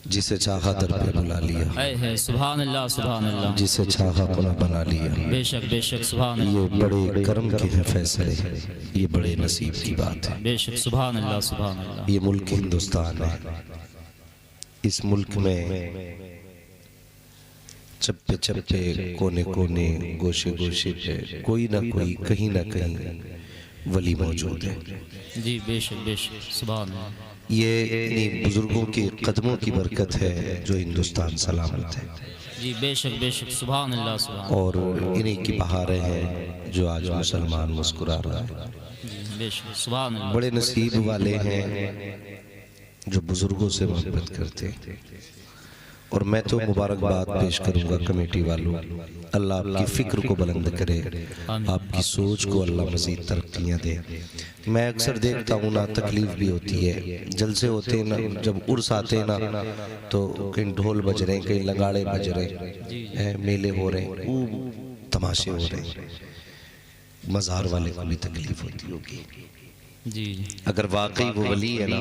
जिसे चाहा दर पे बुला लिया, है सुभान अल्लाह सुभान अल्लाह। जिसे चाहा अपना बना लिया। बेशक सुभान अल्लाह। ये बड़े करम के हैं फैसले, ये बड़े नसीब की बात है। बेशक सुभान अल्लाह सुभान अल्लाह। ये मुल्क हिंदुस्तान है। इस मुल्क में चप्पे चप्पे, कोने कोने, गोशे गोशे पे कोई ना कोई, कहीं ना कहीं वली मौजूद है। जी बेशक सुभान अल्लाह। ये इन्हीं बुजुर्गों के कदमों की बरकत है जो हिंदुस्तान सलामत है। जी बेशक सुभान अल्लाह सुभान। और इन्हीं की बहारें हैं जो आज मुसलमान मुस्कुरा रहा है। जी बेशक सुभान अल्लाह। बड़े नसीब वाले हैं जो बुजुर्गों से मोहब्बत करते हैं। और मैं तो मुबारकबाद पेश करूंगा कमेटी वालों, अल्लाह आपकी फिक्र को बुलंद करे, आपकी सोच को अल्लाह मजीद तरक्कियां दे। मैं अक्सर देखता हूँ ना, तकलीफ भी होती है। जलसे होते हैं ना, जब उर्स आते हैं ना, तो कहीं ढोल बज रहे हैं, कहीं लगाड़े बज रहे हैं, मेले हो रहे हैं, खूब तमाशे हो रहे हैं। मज़ार वाले को भी तकलीफ होती होगी। जी अगर वाकई वो वली है ना,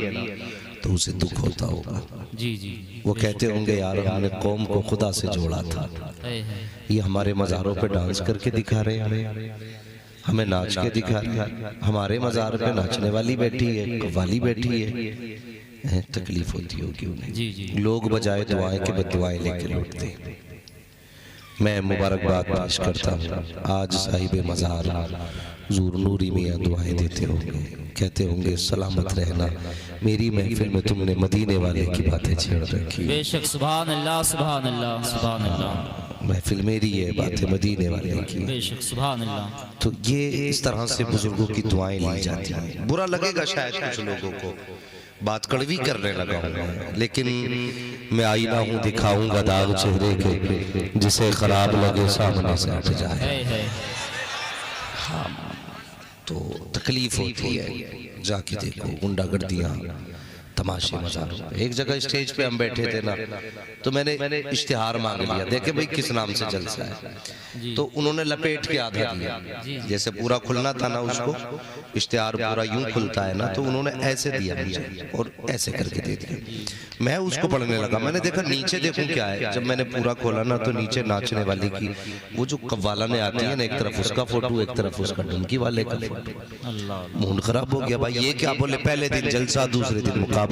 तो उसे दुख होता होगा। जी वो कहते होंगे यार हमने कौम को खुदा से जोड़ा था, ये हमारे मज़ारों पे डांस करके दिखा रहे हैं, हमें नाच के दिखा रहे हैं, हमारे मज़ार पे नाचने वाली बैठी है, कव्वाली बैठी है। तकलीफ होती होगी उन्हें। लोग बजाय दुआएं के बददुआएं लेके लौटते हैं। मैं मुबारकबाद पेश करता हूँ। आज साहिब मज़ार हुज़ूर नूरी मियाँ दुआएं देते होंगे, कहते होंगे सलामत रहना, मेरी महफिल में तुमने मदीने वाले की बातें छेड़ रखी। बेशक सुभान अल्लाह सुभान अल्लाह सुभान अल्लाह। महफिल मेरी है, बातें मदीने वाले की। बेशक सुभान अल्लाह। तो ये इस तरह से बुजुर्गों की दुआएं ली जाती हैं। बुरा लगेगा शायद कुछ लोगों को, बात कड़वी करने लगा हूँ, लेकिन मैं आईना हूँ, दिखाऊंगा दाग चेहरे के, जिसे खराब लगे सामने से हट जाए। हाँ, तो तकलीफ होती है। जाके देखो गुंडागर्दियाँ, तमाशे, मज़ारों पे। एक जगह स्टेज पे हम बैठे थे ना, तो मैंने इश्तिहार मांग लिया, देखे भाई किस नाम से जलसा है। तो उन्होंने लपेट के आधा दिया, जैसे पूरा खुलना था ना, उसको इश्तिहार पूरा यूं खुलता है ना, तो उन्होंने ऐसे दिया मुझे और ऐसे करके दे दिया। मैं उसको पढ़ने लगा, मैंने देखा नीचे देखूं क्या है। जब मैंने पूरा खोला ना, तो नीचे नाचने वाली की वो जो कव्वाला ने आती है ना, एक तरफ उसका फोटो, एक तरफ उसका डुमकी वाले का फोटो। मूड खराब हो गया भाई, ये क्या बोले, पहले दिन जलसा दूसरे दिन मुकाबला।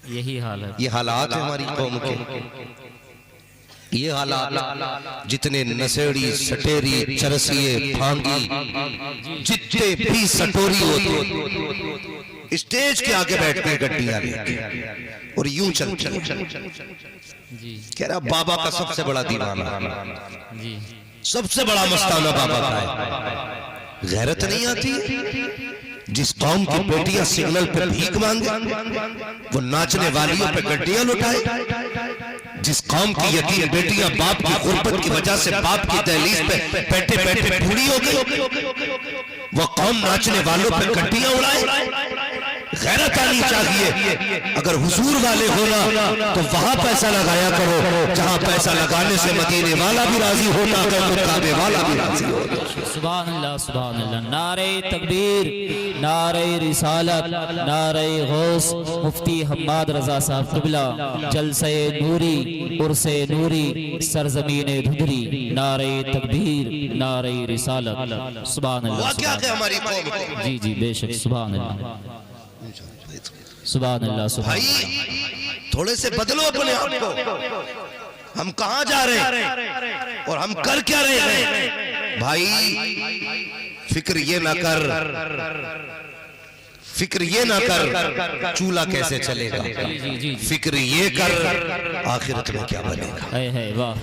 यही हाल है, ये हालात है हमारी कौम के। ये हालात, जितने नशेड़ी, सटेरी, चरसिए, फांगी, जितने भी सटोरी होते, स्टेज के आगे बैठते हैं गड्डियां लेके और यूं चलते हैं। कह रहा बाबा का सबसे बड़ा दीवाना, सबसे बड़ा मस्ताना बाबा का है। गैरत नहीं आती? जिस कौम की बेटियां सिग्नल पे भीख मांगे, वो नाचने वालियों पे गड्डियां लुटाए। जिस कौम की यतीम बेटियां बाप की गुर्बत की वजह से बाप की दहलीज पे बैठे बैठे बूढ़ी हो गई, वो कौम नाचने वालों पे गड्डियां उड़ाए। गैरत आनी चाहिए। अगर हुजूर वाले होना तो वहां पैसा लगाया करो जहां पैसा लगाने से मदीने वाला भी राजी होता है, काबे वाला भी राजी होता। सुभान अल्लाह सुभान अल्लाह। नारे तकबीर, नारे रिसालत, नारे गौस। मुफ्ती हम्माद रजा साहब क़िबला, जलसे नूरी, उर्से नूरी, सरजमीन धुधरी। नारे तकबीर, नारे रिसालत। सुभान अल्लाह। क्या है हमारी कौम को? जी जी बेशक सुभान अल्लाह सुभान अल्लाह। भाई थोड़े से बदलो अपने आप को। हम कहां जा रहे हैं और हम कर क्या रहे हैं? भाई फिक्र ये ना कर, फिक्र ये ना कर चूल्हा कैसे चलेगा, फिक्र ये कर आखिरत में क्या बनेगा। वाह,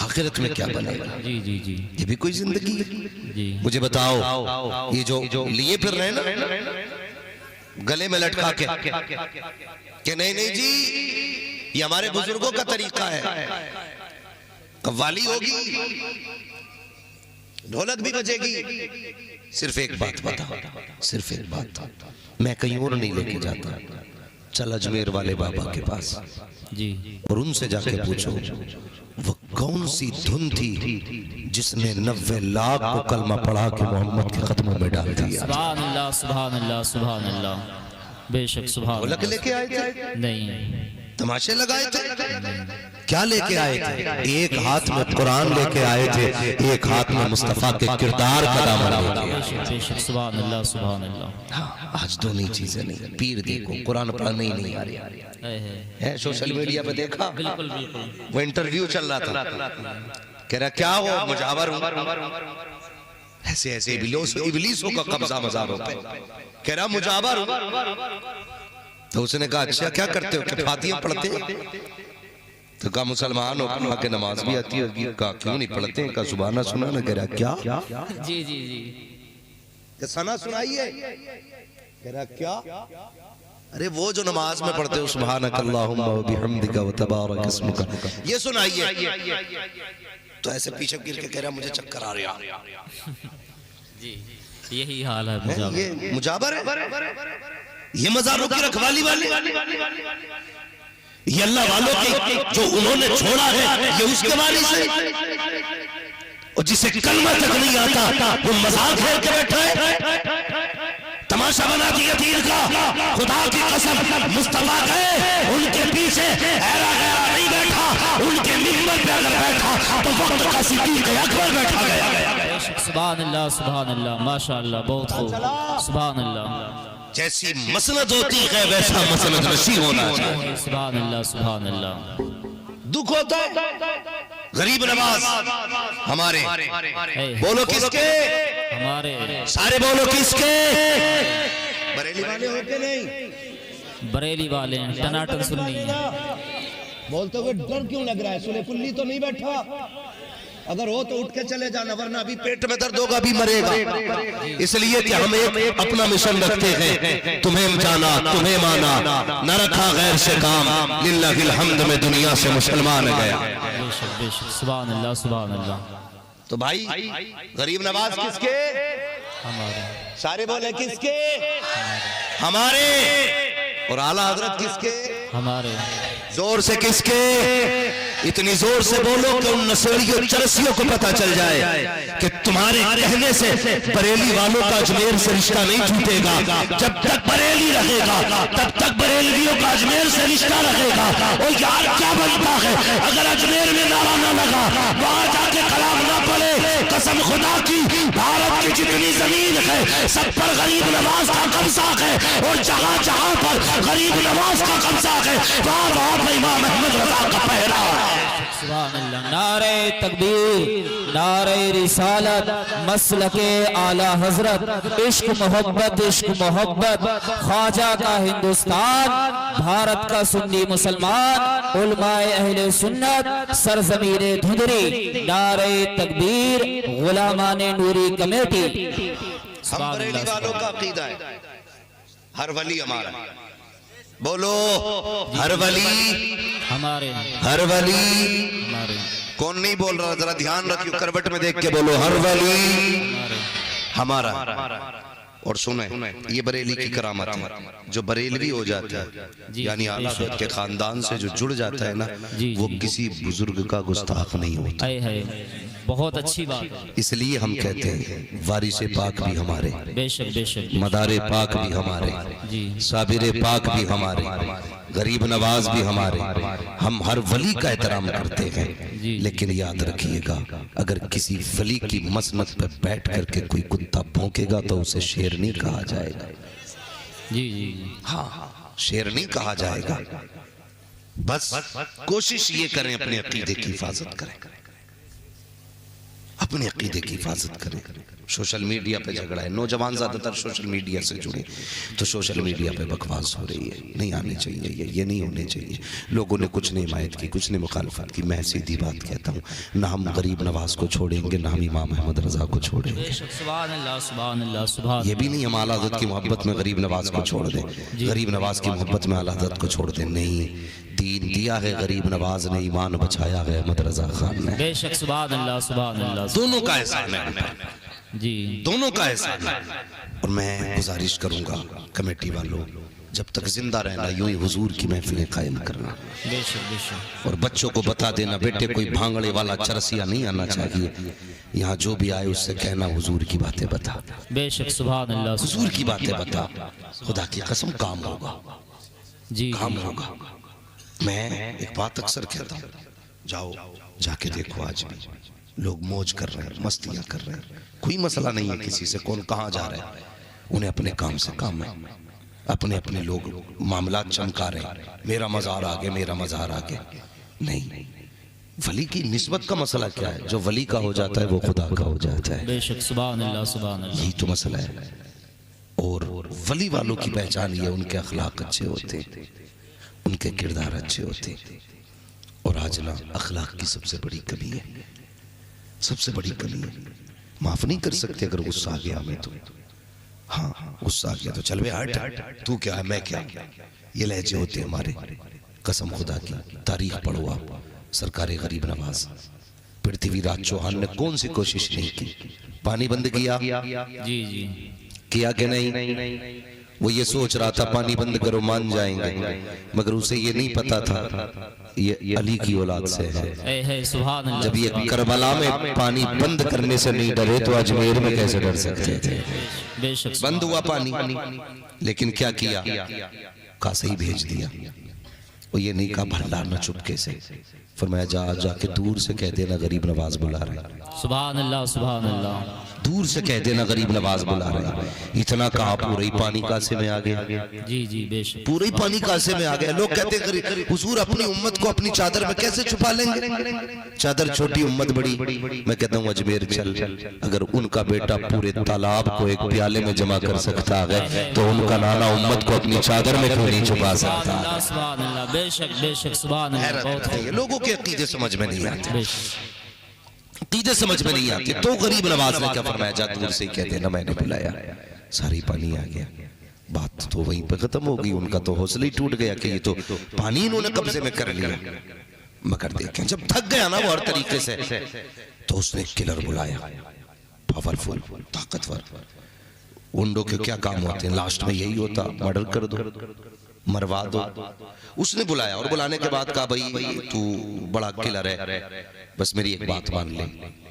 आखिरत में क्या बनेगा। जी जी जी, ये भी कोई जिंदगी है? मुझे बताओ, ये जो लिए फिर रहे ना गले में लटका के, कि नहीं नहीं जी ये हमारे बुजुर्गों का तरीका है, कव्वाली होगी, ढोलक भी बजेगी। सिर्फ एक बात बता, सिर्फ एक बात, मैं कहीं और नहीं लेके जाता। चल अजमेर वाले बाबा के पास जी और उनसे जाके पूछो वो कौन सी धुन थी जिसने 90 लाख को कलमा पढ़ा के मोहम्मद के कदमों में डाल दिया। सुभान अल्लाह सुभान अल्लाह सुभान अल्लाह। बेशक सुभान ढोलक अल्लाह। लेके आए थे, नहीं तमाशे लगाए थे, क्या लेके आए थे? एक हाथ में कुरान लेके आए थे, एक हाथ में मुस्तफा के किरदार का दामन लेके आए थे। बेशक बेशक सुभान अल्लाह सुभान अल्लाह। हाँ, आज दोनों चीजें नहीं। पीर देखो कुरान पढ़ने ही नहीं आ रही है। सोशल मीडिया पे देखा, बिल्कुल बिल्कुल। वो इंटरव्यू चल रहा था, कह रहा क्या हो, मुजावर हूं, ऐसे ऐसे इबलीसों का कब्जा मज़ारों पे, कह रहा मुजावर हूं। तो उसने कहा अच्छा क्या करते हो, कि फातिहा पढ़ते हैं? तो कहा मुसलमान हो, कहा कि नमाज भी आती है, कहा क्यों नहीं पढ़ते हैं? कहा सुबहाना सुना ना। कह रहा क्या? जी जी जी। सना सुनाइए। कह रहा क्या? अरे वो जो नमाज में पढ़ते हो सुबहानक अल्लाहुम्मा व बिहम्दिका व तबारक इसमुका, ये सुनाइए। तो ऐसे पीछे गिर के कह रहा मुझे चक्कर आ रहा। जी यही हाल है मुजावर। ये मुजावर है, ये मज़ारों की रखवाली वाले, ये अल्लाह वालों की जो उन्होंने छोड़ा है, ये उसके वारिस है। और जिसे कलमा तक नहीं आता वो मज़ार घेर के बैठा है, तमाशा बना दिया दीन का। खुदा की कसम मुस्तफा गए, उनके पीछे हैरा गैरा नहीं बैठा, उनके मिंबर पे अगर बैठा तो वक्त का सिद्दीक अकबर बैठा गया। सुभान अल्लाह सुभान अल्लाह, माशाअल्लाह, बहुत खूब, सुभान अल्लाह। जैसी मसनद होती है वैसा मसनद नशी होना चाहिए। सुभान अल्लाह सुभान अल्लाह। दुख होता है, गरीब नवाज हमारे, बोलो किसके? हमारे। सारे बोलो किसके? बरेली वाले हो के नहीं? बरेली वाले हैं, टनाटन सुन्नी है। बोलते हुए डर क्यों लग रहा है? सुने कुल्ली तो नहीं बैठा? अगर हो तो उठ के चले जाना, वरना अभी पेट में दर्द होगा, अभी मरेगा। इसलिए कि हम एक अपना मिशन रखते हैं, तुम्हें जाना तुम्हें माना, न रखा गैर से काम, लिल्लाहिल हम्द में दुनिया से मुसलमान गया। बेशक बेशक सुभान अल्लाह सुभान अल्लाह। तो भाई गरीब नवाज किसके? हमारे। सारे बोले किसके? हमारे। और आला हजरत किसके? हमारे। जोर से किसके? इतनी जोर से बोलो कि उन नशेड़ियों चरसियों को पता चल जाए कि तुम्हारे कहने से बरेली वालों का अजमेर से रिश्ता नहीं छूटेगा। जब तक बरेली रहेगा तब तक बरेलियों का अजमेर से रिश्ता रहेगा। और यार क्या बनता है अगर अजमेर में नारा ना लगा, वहां जाके कलाम ना पड़े, कसम खुदा की भारत की जितनी जमीन है सब पर गरीब नवाज का कब्जा है। और जहां जहां पर गरीब नवाज का कब्जा है वहां वहां पर इमाम अहमद रजा का पहरा है। सुभान अल्लाह। नारे तकबीर, नारे रिसालत, मसलके आला हजरत, इश्क मोहब्बत, ख्वाजा का हिंदुस्तान, भारत का सुन्नी मुसलमान, उलमाए अहले सुन्नत, सरजमीने धुंधरी, नारे तकबीर, गुलामाने नूरी कमेटी। हम बरेली वालों का अकीदा है हर वली हमारा। बोलो हर वली हमारे। हर वली हमारे। कौन नहीं बोल रहा? जरा ध्यान रखियो, करवट में देख के बोलो हर वली हमारा। और सुने ये बरेली की करामत है, जो बरेलवी हो जाता है यानी आला हज़रत के खानदान से जो जुड़ जाता है ना, वो किसी बुजुर्ग का गुस्ताख नहीं होता। बहुत अच्छी बात है। इसलिए हम कहते हैं वारिसे पाक भी हमारे, बेशक बेशक, मदारे पाक भी हमारे, साबिरे पाक भी हमारे, गरीब नवाज भी हमारे। हम हर वली का एहतराम करते हैं, लेकिन याद रखिएगा अगर किसी वली की मसनद पर बैठ करके कोई कुत्ता भौंकेगा तो उसे शेरनी कहा जाएगा। जी जी हाँ, शेरनी कहा जाएगा। बस कोशिश ये करें अपने अकीदे की हिफाजत करें, अपने अकीदे की हिफाजत करें। सोशल मीडिया पे झगड़ा है, नौजवान ज्यादातर सोशल मीडिया से जुड़े, तो सोशल मीडिया पे बकवास हो रही है, नहीं आनी चाहिए, ये नहीं होने चाहिए। लोगों ने कुछ नहीं हिमायत की, कुछ नहीं मुखालफत की। मैं सीधी बात कहता हूँ, ना हम गरीब नवाज को छोड़ेंगे, ना हम इमाम अहमद रजा को छोड़ेंगे। सुभान अल्लाह सुभान अल्लाह सुभान। ये भी नहीं हम आला हज़रत की मोहब्बत में गरीब नवाज को छोड़ दें, गरीब नवाज की मोहब्बत में आला हज़रत को छोड़ दें। नहीं, दीन दिया है गरीब नवाज ने, ईमान बचाया है अहमद रजा खान ने। बेशक सुभान अल्लाह सुभान अल्लाह। दोनों का एहसान है जी, दोनों का एहसान है। और मैं गुजारिश करूंगा कमेटी वालों, जब तक जिंदा रहना यूं ही हुजूर की महफिलें कायम करना। बेशक बेशक। और बच्चों को बता देना, बेटे कोई भांगड़े वाला चरसिया नहीं आना चाहिए, यहाँ जो भी आए उससे कहना हुजूर की बातें बता, बेशक। सुभान अल्लाह। हुजूर की बातें बता, खुदा की कसम काम होगा, जी काम होगा। मैं एक बात अक्सर कहता हूँ, जाओ जाके देखो, आज भी लोग मौज कर रहे हैं, मस्तियां कर रहे हैं, कोई मसला नहीं है किसी से, कौन कहाँ जा रहा है, उन्हें अपने काम से काम है, अपने अपने लोग मामला चमका रहे हैं, मेरा मज़ार आ गया, मेरा मज़ार आ गया। नहीं, वली की निस्बत का मसला क्या है? जो वली का हो जाता है वो खुदा का हो जाता है। बेशक। सुभान अल्लाह सुभान अल्लाह। यही तो मसला है। और वली वालों की पहचान ये, उनके अखलाक अच्छे होते, उनके किरदार अच्छे होते। और आज ना अखलाक की सबसे बड़ी कमी है, सबसे बड़ी कमी है। माफ नहीं कर सकते अगर गुस्सा आ गया हमें तो, हाँ गुस्सा आ गया तो चल बे हट, तू क्या है मैं क्या, ये लहजे होते हमारे। कसम खुदा की, तारीख पढ़ो आप, सरकार गरीब नवाज पृथ्वीराज चौहान ने कौन सी कोशिश नहीं की, पानी बंद किया, जी जी, किया कि नहीं? वो ये सोच रहा था पानी बंद करो मान जाएंगे, मगर उसे ये नहीं पता था ये अली की औलाद से है। सुभान अल्लाह। जब ये करबला में पानी बंद करने से नहीं डरे तो अजमेर में कैसे डर सकते थे? बेशक। बंद हुआ पानी, लेकिन क्या किया, कासे ही भेज दिया। वो ये नहीं कहा भल्ला न चुपके से, फरमाया जा जाके दूर से कह देना गरीब नवाज बुला रहे। सुभान अल्लाह सुभान अल्लाह। दूर से कह देना गरीब नवाज बुला रहे। इतना कहा पूरे ही पानी कासे में आ गया। जी जी बेशक। पूरे ही पानी कासे में आ गया। लोग कहते हैं हुजूर अपनी उम्मत को अपनी चादर में कैसे छुपा लेंगे, चादर छोटी उम्मत बड़ी। मैं कहता हूँ अजमेर चल, अगर उनका बेटा पूरे तालाब को एक प्याले में जमा कर सकता है तो उनका नाना उम्मत को अपनी चादर में क्यों नहीं छुपा सकता? सुभान अल्लाह। बेशक बेशक। सुभान अल्लाह। लोगों के अकीदे समझ में नहीं आते, अकीदे समझ में नहीं आते। तो गरीब नवाज ने क्या फरमाया, जा दूर से कह देना मैंने बुलाया, सारी पानी आ गया। बात तो वहीं पे खत्म हो गई। उनका तो हौसला ही टूट गया कि ये तो पानी इन्होंने कब्जे में कर लिया। मगर देखें जब थक गया ना वो हर तरीके से, तो उसने किलर बुलाया, पावरफुल, ताकतवर। उंडों के क्या काम होते हैं, लास्ट में यही होता, मर्डर कर दो, मरवा दो। उसने बुलाया और बुलाने के बाद कहा भाई तू बड़ा किलर है, बस मेरी एक बात मान ले,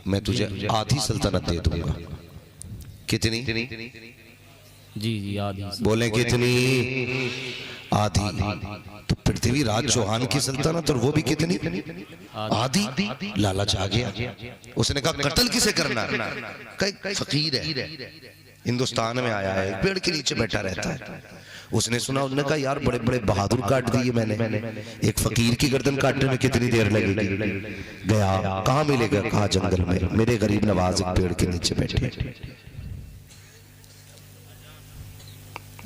मैं तुझे आधी सल्तनत दे दूंगा। कितनी? जी जी आधी। बोले कितनी? आधी। तो पृथ्वीराज चौहान की सल्तनत, और वो भी कितनी? आधी। लालच आ गया। उसने कहा कत्ल किसे करना? फकीर है, हिंदुस्तान में आया है, पेड़ के नीचे बैठा रहता है। उसने सुना, उसने कहा यार बड़े बड़े बहादुर काट दिए मैंने, एक फकीर की गर्दन काटने में कितनी देर लगेगी? गया, कहाँ मिलेगा? कहा जंगल में, मेरे गरीब नवाज एक पेड़ के नीचे बैठे।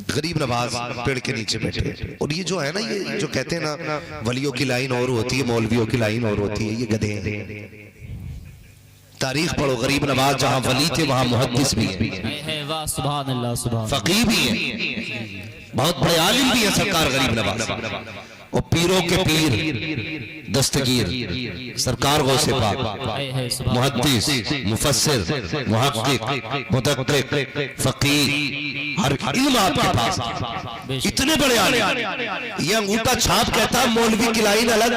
गरीब नवाज पेड़ के नीचे बैठे। और ये जो है ना, ये जो कहते हैं ना वलियों की लाइन और होती है, मौलवियों की लाइन और होती है, ये गधे हैं। तारीख पढ़ो, गरीब नवाज जहाँ वली थे वहाँ मुहद्दिस भी है, वाह सुभान अल्लाह सुभान, फकीह भी है, बहुत बड़े आलिम भी है सरकार गरीब नवाज। और पीरों के पीर दस्तगीर सरकार गौसे पाक, मुहद्दिस, मुफस्सिर, मुहक्किक, मुदक्किक, फकीह, हर इल्म आपके पास। इतने बड़े आलिम। ये अंगूठा छाप कहता है मौलवी की लाइन अलग,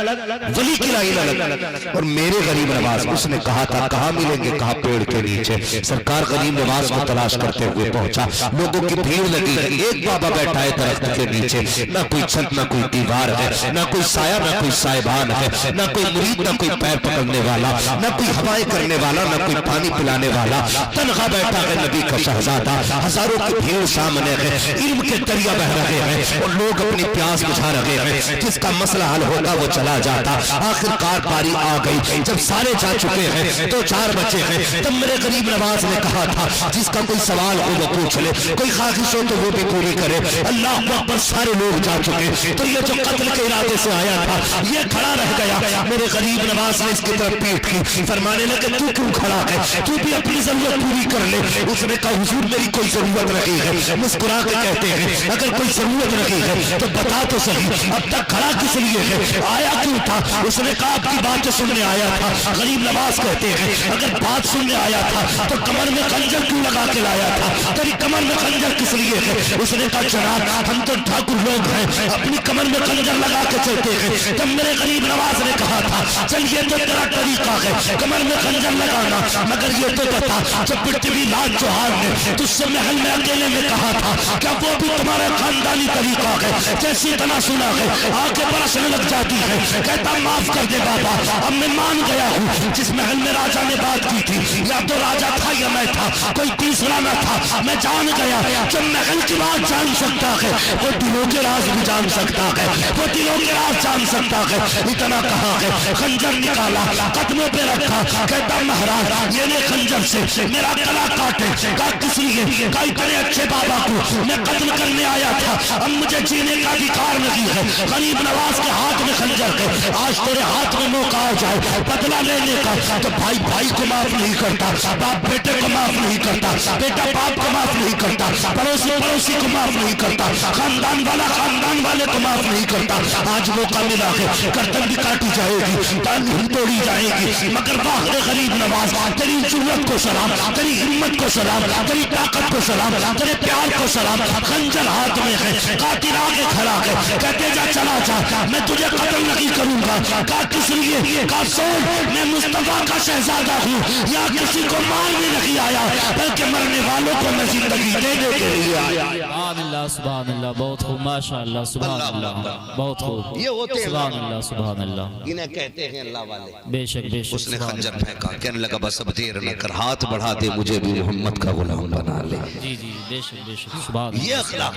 वली की लाइन अलग। और मेरे गरीब नवाज, उसने कहा था कहाँ मिलेंगे? कहा पेड़ के नीचे। सरकार गरीब नवाज को तलाश करते हुए पहुंचा, लोगों की भीड़ लगी है। एक बाबा बैठा है दरख्त के नीचे, ना कोई छत ना कोई दीवार है, ना कोई साया ना कोई साहिबान है, ना कोई मुरीद ना कोई पैर पकड़ने वाला, ना कोई हवाएं करने वाला, ना कोई पानी पिलाने वाला। तनहा बैठा है नबी का शहजादा, हजारों की भीड़ सामने है, इल्म के दरिया बह रहे हैं और लोग अपनी प्यास बुझा रहे हैं। जिसका मसला हल होगा वो चला जाता। आखिरकार बारी आ गई, जब सारे जा चुके हैं तो 4 बचे हैं। तब मेरे गरीब नवाज ने कहा था जिसका कोई सवाल हो वो पूछ ले, कोई ख्वाहिश हो तो वो भी पूरी करे। अल्लाह अकबर, सारे लोग जा चुके। तो ये जो कत्ल के इरादे से आया था ये खड़ा रह गया। मेरे गरीब नवाज ने इसकी तरफ पीठ की, फरमाने लगे तू क्यों खड़ा है, तू भी अपनी जरूरत पूरी कर ले। उसने कहा हुजूर मेरी कोई जरूरत नहीं है, है मुस्कुरा के कहते हैं अगर कोई जरूरत रखी है तो बता तो सही, अब तक खड़ा किस लिए है, आया क्यों था? उसने कहा आपकी बातें सुनने आया था। गरीब नवाज कहते हैं अगर बात सुनने आया था तो कमर में खंजर क्यों लगा के लाया था, तेरी कमर में खंजर किस लिए है? उसने कहा जनाब हम तो ठाकुर लोग हैं, अपनी कमर में खंजर लगा के चलते हैं। तब मेरे गरीब नवाज ने कहा था चल ये तो तेरा तरीका है कमर में खंजर लगाना, मगर ये तो बता जब पृथ्वी लाल चौहान ने तुझसे महल में अकेले में कहा था क्या वो भी तुम्हारा खानदानी तरीका है? जैसी तना सुना है आंखें बरसने लग जाती है, कहता माफ कर दे बाबा अब मैं मान गया हूँ जिस महल में राजा ने बात की थी या तो राजा था या मैं था, कोई तीसरा न था, मैं जान गया जब महल की बात जान सकता है वो दिलों के राज भी जान सकता है, वो दिलों के राज जान सकता है। इतना कहा है खंजर निकाला कदमों पे रखा, कहता महाराज ये खंजर से मेरा गला काटे, कहा किस लिए? कहा इतने अच्छे बाबा को मैं कत्ल करने आया था, अब मुझे जीने का अधिकार नहीं है। गरीब नवाज के हाथ में खंजर है, आज तेरे हाथ में मौका आ जाए बदला लेने का तो भाई भाई को माफ नहीं करता, बाप बेटे को माफ नहीं करता, बेटा बाप को माफ नहीं करता, पड़ोसी पड़ोसी को माफ नहीं करता, खानदान वाला खानदान वाले को माफ नहीं करता। आज मौका मिला है गर्दन भी काटी जाएगी, टांग भी तोड़ी जाएगी, मगर वाह गरीब नवाज तेरी जरूरत को सलाम, तेरी हिम्मत को सलाम, तेरी ताकत को सलाम, तेरे प्यार को सलाम। खंजर हाथ में है, कातिल आगे खड़ा है, कहते जा चला जा मैं तुझे कत्ल नहीं करूंगा। कहा किस लिए? कहा सुन मैं मुस्तफा का शहजादा हूँ, या किसी को मारने नहीं आया बल्कि मरने वालों को मैं जिंदगी देने के लिए आया। सुभान अल्लाह, बहुत खूब माशाअल्लाह, सुभान अल्लाह, बहुत खूब, ये होते हैं सुभान अल्लाह, सुभान अल्लाह, इन्हें कहते हैं अल्लाह वाले। बेशक बेशक। उसने खंजर फेंका, कहने लगा बस अब देर न कर, हाथ बढ़ा दे मुझे भी मोहम्मद का गुलाम बना ले। जी जी बेशक बेशक, सुभान ये अखलाक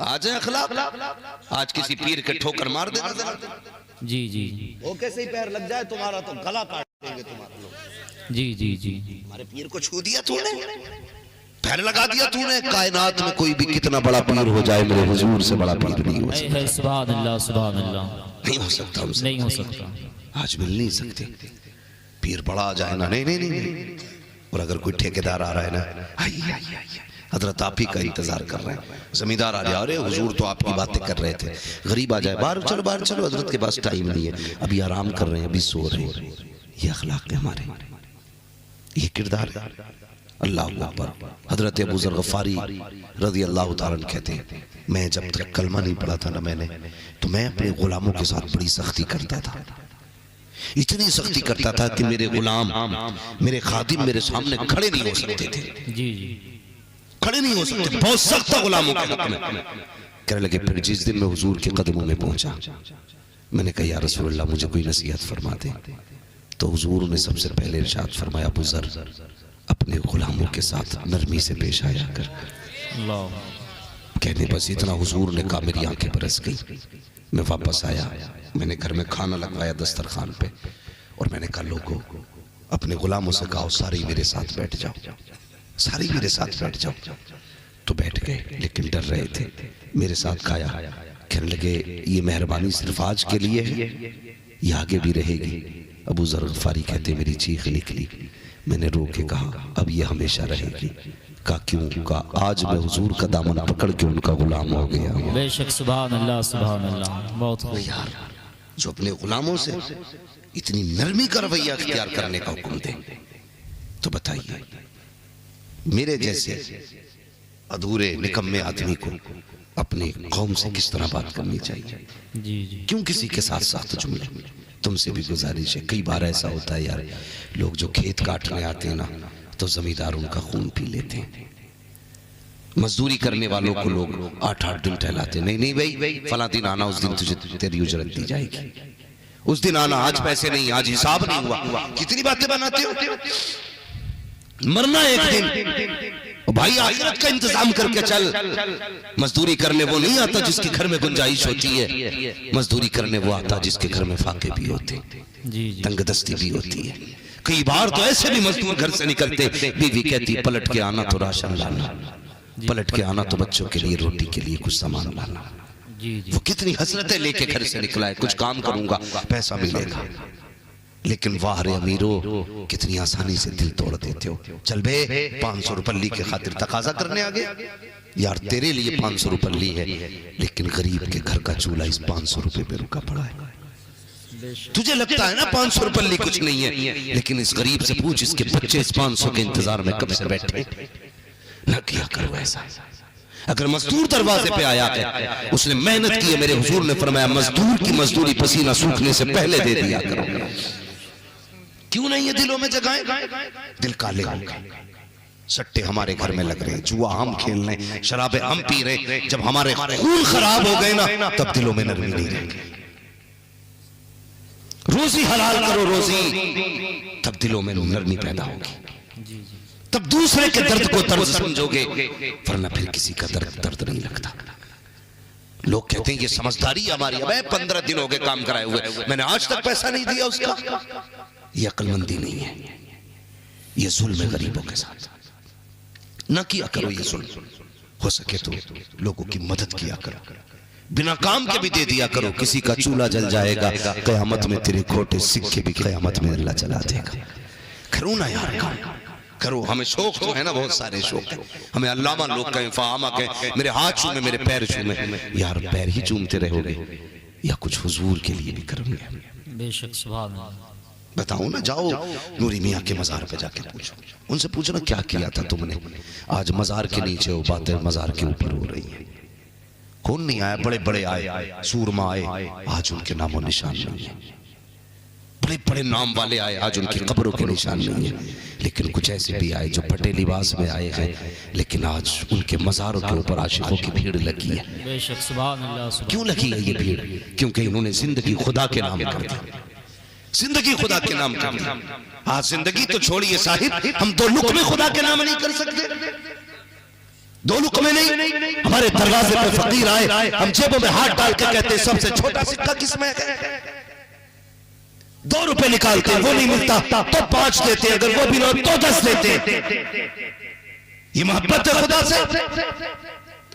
आज है, अखलाक आज किसी पीर के ठोकर मार देना, जी जी वो कैसे ही पैर लग जाए तुम्हारा तो गला काट देंगे तुम्हारे लोग। जी जी जी, हमारे पीर को छू दिया तूने, पैर लगा दिया तूने, कायनात में कोई भी कितना बड़ा पीर हो जाए मेरे हुजूर से बड़ा पीर नहीं हो सकता। है सुभान अल्लाह, सुभान अल्लाह, नहीं हो सकता हमसे, नहीं हो सकता, आज मिल नहीं सकते। पीर बड़ा आ जाए ना, नहीं नहीं नहीं, और अगर कोई ठेकेदार आ रहा है ना, आइए हजरत आप ही का इंतजार कर रहे हैं, जमींदार आ रहा है, अरे हुजूर तो आपकी बातें कर रहे थे, गरीब आ जाए बाहर चलो, हजरत के पास टाइम नहीं है, अभी आराम कर रहे हैं, अभी सो रहे हैं। ये अखलाक है हमारे, ये किरदार है। अल्लाह अकबर। हजरत अबू ज़र गफ़ारी रज़ी अल्लाह ताला अन्हु कहते हैं मैं जब तक कलमा नहीं पढ़ा था ना मैंने, तो मैं अपने गुलामों के साथ बड़ी सख्ती करता था, इतनी सख्ती करता था कि मेरे गुलाम मेरे खादिम मेरे सामने खड़े नहीं हो सकते थे, जी जी खड़े नहीं हो सकते, बहुत सख्त था गुलामों के हक में। कहने लगे फिर जिस दिन मैं हुजूर के कदमों में पहुंचा, मैंने कहा या रसूलल्लाह मुझे कोई नसीहत फरमा दे, तो हुजूर ने सबसे पहले इरशाद फरमाया अबू ज़र अपने गुलामों के साथ नरमी से पेश आया कर। कहने बस इतना हुजूर ने कहा मेरी आंखें बरस गई। मैं वापस आया, मैंने घर में खाना लगवाया दस्तरखान पे, और मैंने कहा लोगों अपने गुलामों से कहा सारे मेरे साथ बैठ जाओ, सारे मेरे साथ बैठ जाओ। तो बैठ गए, लेकिन डर रहे थे, मेरे साथ खाया। कहने लगे ये मेहरबानी सिर्फ आज के लिए है, ये आगे भी रहेगी। अबू ज़र गफ़ारी कहते मेरी चीख निकली, मैंने रो के कहा अब ये हमेशा रहेगी। कहा क्यों? कहा आज मैं हुजूर का दामन पकड़ के उनका गुलाम हो गया। बेशक सुभान अल्लाह, सुभान अल्लाह, बहुत खूब। यार जो अपने गुलामों से इतनी नरमी का रवैया अख्तियार करने का हुक्म दे, तो बताइए मेरे जैसे अधूरे निकम्मे आदमी को अपनी कौम से किस तरह बात करनी चाहिए। जी जी क्यों किसी के साथ साथ जुमले। तुमसे भी गुजारिश है, कई बार ऐसा होता है यार, लोग जो खेत काटने आते हैं ना, तो जमींदार उनका खून पी लेते हैं। मजदूरी करने वालों को लोग 8-8 दिन टहलाते, नहीं नहीं भाई फला दिन आना, उस दिन तुझे तेरी उजरत दी जाएगी, उस दिन आना, आज पैसे नहीं, आज हिसाब नहीं हुआ। कितनी बातें बनाते हो, मरना एक दिन भाई, आखिरत का इंतजाम करके चल। मजदूरी करने वो नहीं आता जिसके घर में गुंजाइश होती है, मजदूरी करने वो आता जिसके घर में फाके भी होते, तंगदस्ती भी होती है। कई बार तो ऐसे भी मजदूर घर से निकलते, बीवी कहती पलट के आना तो राशन लाना, पलट के आना तो बच्चों के लिए रोटी के लिए कुछ सामान लाना। वो कितनी हसरतें लेके घर से निकला है, कुछ काम करूंगा पैसा मिलेगा, लेकिन वाह रे अमीरो कितनी आसानी से दिल तोड़ देते हो। चल बे 500 रुपये की खातिर तकाजा करने आ गया, यार तेरे लिए 500 रुपए ली है, लेकिन गरीब के घर का चूल्हा इस 500 रुपए पे रुका पड़ा है। तुझे लगता है ना 500 रुपए ली कुछ नहीं है, लेकिन इस गरीब से पूछ, इसके बच्चे इस 500 के इंतजार में कब से बैठे। न किया करो ऐसा। अगर मजदूर दरवाजे पे आया है, उसने मेहनत की है, मेरे हुजूर ने फरमाया मजदूर की मजदूरी पसीना सूखने से पहले दे दिया करो। क्यों नहीं है दिलों में जगाएं? दिल काले हो गए, सट्टे हमारे घर में लग रहे हैं, जुआ हम खेल रहे हैं, शराबे हम पी रहे हैं। जब हमारे खून खराब हो गए ना, तब दिलों में नरमी नहीं रहेगी। रोजी हलाल करो रोजी, तब दिलों में नरमी पैदा होगी, तब दूसरे के दर्द को दर्द समझोगे, वरना फिर किसी का दर्द नहीं लगता। लोग कहते हैं ये समझदारी हमारी। अब 15 दिन हो गए काम कराए हुए, मैंने आज तक पैसा नहीं दिया उसका। ये अक्लमंदी नहीं है, ये जुल्म है गरीबों के साथ। ना किया करो ये जुल्म, हो सके तो लोगों की मदद किया करो, बिना काम के भी दे दिया करो। किसी का चूल्हा जल जाएगा, कयामत में तेरे खोटे सिक्के भी कयामत में अल्लाह जला देगा। करो ना यार, काम करो। हमें शौक तो है ना, बहुत सारे शौक है हमें। अल्लामा लोग कहें, फामा कहें, मेरे हाथ चूमे, मेरे पैर चूमे, यार पैर ही चूमते रहोगे या कुछ हुजूर के लिए भी करोगे? बेशक सुभान अल्लाह। बताओ ना, जाओ नूरी मियाँ के मजार पे जाके पूछो, उनसे पूछना क्या किया था तुमने। आज मजार के नीचे हो, बातें मजार के ऊपर हो रही है। कौन नहीं आया? बड़े बड़े आए, सूरमा आए, आज उनके नामों निशान नहीं है। बड़े बड़े नाम वाले आए, आज उनकी कब्रों के निशान नहीं है। लेकिन कुछ ऐसे भी आए जो फटे लिबास में आए हैं, लेकिन आज उनके मजारों के ऊपर आशिकों की भीड़ लगी है। बेशक सुभान अल्लाह। क्यों लगी है ये भीड़? क्योंकि इन्होंने जिंदगी खुदा के नाम कर दी, जिंदगी खुदा के नाम कर दी। आज जिंदगी तो छोड़िए साहिब, हम 2 लुक़मे खुदा के नाम नहीं कर सकते। 2 लुक़मे नहीं। हमारे दरवाजे पे फकीर आए, हम जेबों में हाथ डाल के कहते सबसे छोटा सिक्का किसमें है? 2 रुपए निकालते हैं, वो नहीं मिलता तो 5 देते, अगर वो भी ना तो 10 देते। ये मोहब्बत है खुदा से।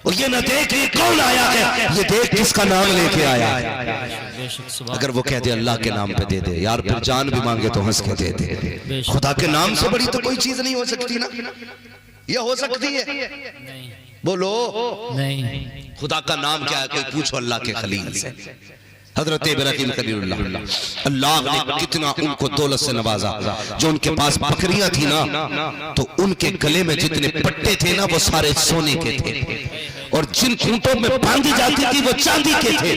और ये ना देख ये कौन आया है, ये देख किसका नाम लेके आया है। अगर वो कह दे अल्लाह के नाम पे दे दे यार, फिर जान भी मांगे तो हंस के दे दे। खुदा के नाम से बड़ी तो कोई चीज नहीं हो सकती ना। ये हो सकती है? नहीं। बोलो नहीं। खुदा का नाम क्या है? कोई पूछो अल्लाह के खलील से, हजरत इब्राहीम खलीलुल्लाह। अल्लाह ने कितना उनको दौलत से नवाजा। जो उनके पास बकरियां थी ना, तो उनके गले में जितने पट्टे थे ना, वो सारे सोने के थे, और जिन खूंटों में बांधी जाती थी वो चांदी के थे।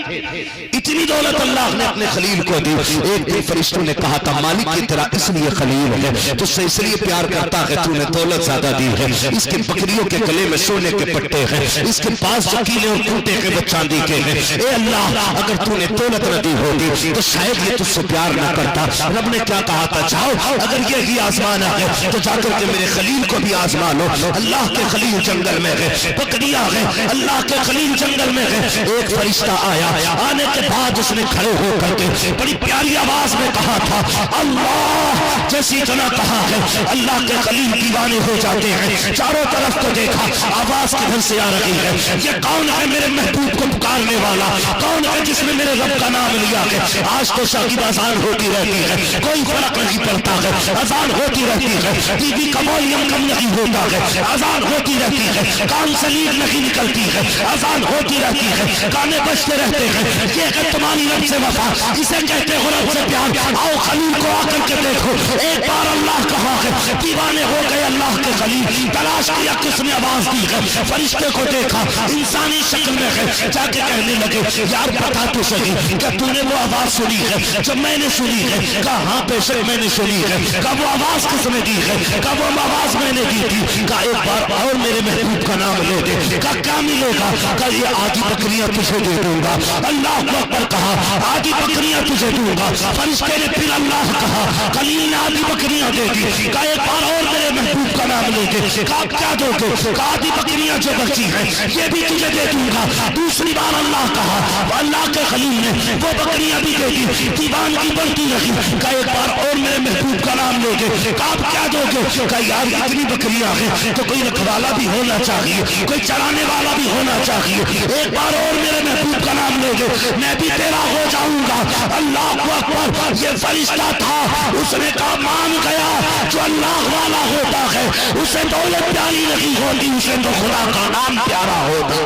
इतनी दौलत अल्लाह ने अपने खलील को दी। एक दिन फरिश्तों ने कहा था मालिक की तरह इसलिए खलील है, तुझसे इसलिए प्यार करता है, तूने दौलत ज्यादा दी है। इसके बकरियों के गले में सोने के पट्टे हैं, इसके पास जो कीले और खूंटे हैं वो चांदी के हैं। ए अल्लाह, अगर तूने दौलत न दी होती तो शायद ये तुझसे प्यार न करता। रब ने क्या कहा था? जाओ, अगर ये ही आजमाना है तो जाकर के मेरे खलील को भी आजमा लो। अल्लाह के खलील जंगल में है, बकरियां हैं, अल्लाह के खलील जंगल में है। एक फरिश्ता आया, आने के बाद उसने खड़े होकर के बड़ी प्यारी आवाज में कहा था अल्लाह। जैसी जना कहा है, अल्लाह के खलील दीवाने हो जाते हैं। चारों तरफ को देखा, आवाज किधर से आ रही है? ये कौन है मेरे महबूब को पुकारने वाला? कौन है जिसने मेरे रब का नाम लिया है? आज तो शाकिब अजान होती रहती है, कोई फर्क नहीं पड़ता है, अजान होती रहती है। टीवी का वॉल्यूम कम नहीं होता है, अजान होती रहती है। कान से नींद नहीं निकलती है, अजान होती रहती है। गाने बजते रहते हैं। ये है तुम्हारी रब से वफा, इसे कहते हो रब से प्यार। आओ खलील को आकर के देखो। एक बार अल्लाह कहा है, दीवाने हो गए अल्लाह के खलील। तलाश किया किसने आवाज दी है, फरिश्ते को देखा, इंसानी शक्ल में है। जाके कहने लगे यार बता तो सही, क्या तूने वो आवाज सुनी है जब मैंने सुनी है? कहा हाँ बेशक मैंने सुनी है। कहा वो आवाज किसने दी है? कहा वो आवाज मैंने दी थी। कहा एक बार और मेरे महबूब का नाम ले दे। कहा क्या मिलेगा? कहा ये आधी बकरियां तुझे दे दूंगा। अल्लाह अकबर कहा आधी बकरियां तुझे दूंगा। फरिश्ते ने फिर अल्लाह कहा, खलील ने आधी बकरियां दे दी। कहा एक बार और मेरे महबूब का नाम ले दे। कहा क्या दोगे? कहा आधी बकरियां जो बची है ये भी तुझे दे दूंगा। दूसरी बार अल्लाह कहा, अल्लाह के खलील ने वो बकरियां भी दे दी। दीवान की बढ़ती रही। कहा एक बार और मेरे महबूब का नाम लोगे। कहा क्या दोगे? कहा यार इतनी बकरियां हैं तो कोई रखवाला भी होना चाहिए, कोई चराने वाला भी होना चाहिए। एक बार और मेरे महबूब का नाम ले देंगे, मैं भी तेरा हो जाऊंगा। अल्लाह अकबर। ये फरिश्ता था, उसने कहा मान गया, जो अल्लाह वाला होता है उसे दौलत प्यारी नहीं होती, उसे तो खुदा का नाम प्यारा होता।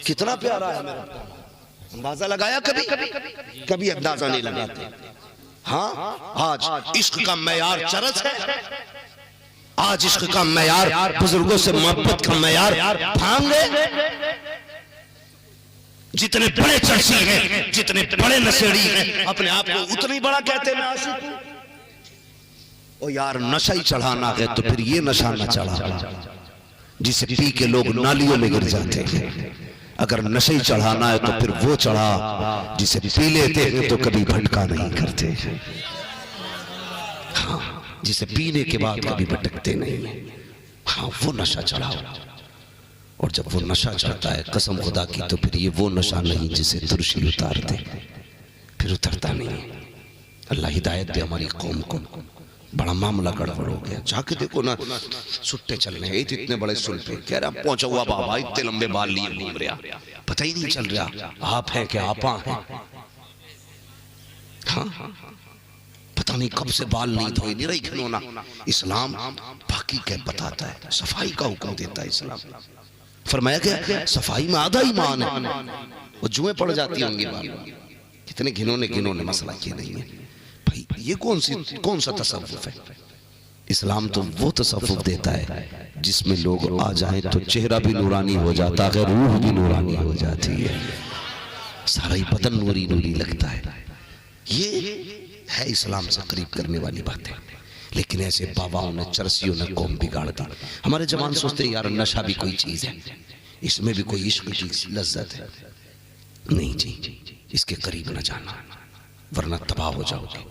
कितना प्यारा है मेरा, अंदाजा लगाया कभी? कभी अंदाजा नहीं लगाते। हाँ, आज इश्क का मैयार चरस है, आज इश्क का मैयार, बुजुर्गों से मोहब्बत का मैयार भांग है। जितने बड़े चर्ची हैं, जितने बड़े नशेड़ी हैं, अपने आप को उतने बड़ा कहते हैं मैं आशिक हूं। ओ यार, नशा ही चढ़ाना है तो फिर ये नशा न चढ़ा जिसे पी के लोग नालियों में गिर जाते हैं। अगर नशा ही चढ़ाना है तो फिर वो चढ़ा जिसे पी लेते हैं तो कभी भटका नहीं करते। हाँ, जिसे पीने के बाद कभी भटकते नहीं है, हाँ वो नशा चढ़ाओ। और जब वो नशा चढ़ता है कसम खुदा की, तो फिर ये वो नशा नहीं जिसे तुरशी उतार दे, फिर उतरता नहीं है। अल्लाह हिदायत दे हमारी कौम को। बड़ा मामला गड़बड़ हो गया, जाके देखो ना, सुट्टे चल रहे हैं इतने बड़े सुल पे, कह रहा पहुंचा हुआ बाबा इतने लंबे बाल लिए घूम रहा, पता ही नहीं चल रहा आप है क्या आपा है। हाँ, पता नहीं कब से बाल नहीं धोए, नहीं रही खिलौना। इस्लाम बाकी क्या बताता है, सफाई का हुक्म देता है इस्लाम। फरमाया क्या सफाई में आधा ईमान है, वो जुएं पड़ जाती होंगी बाल। कितने घिनौने मसला ये नहीं है भाई, ये कौन सा तसव्वुफ है। इस्लाम तो वो तसव्वुफ देता है जिसमें लोग आ जाएं तो चेहरा भी नूरानी हो जाता है, रूह भी नूरानी हो जाती है, सारा ही बदन नूरी नूरी लगता है। ये है इस्लाम से करीब करने वाली बात है। लेकिन ऐसे बाबाओं ने, चरसियों ने कौम बिगाड़ दी। हमारे जवान सोचते यार नशा भी कोई चीज है, इसमें भी कोई इश्क की लज्जत है। नहीं जी, इसके करीब न जाना वरना तबाह हो जाओगे।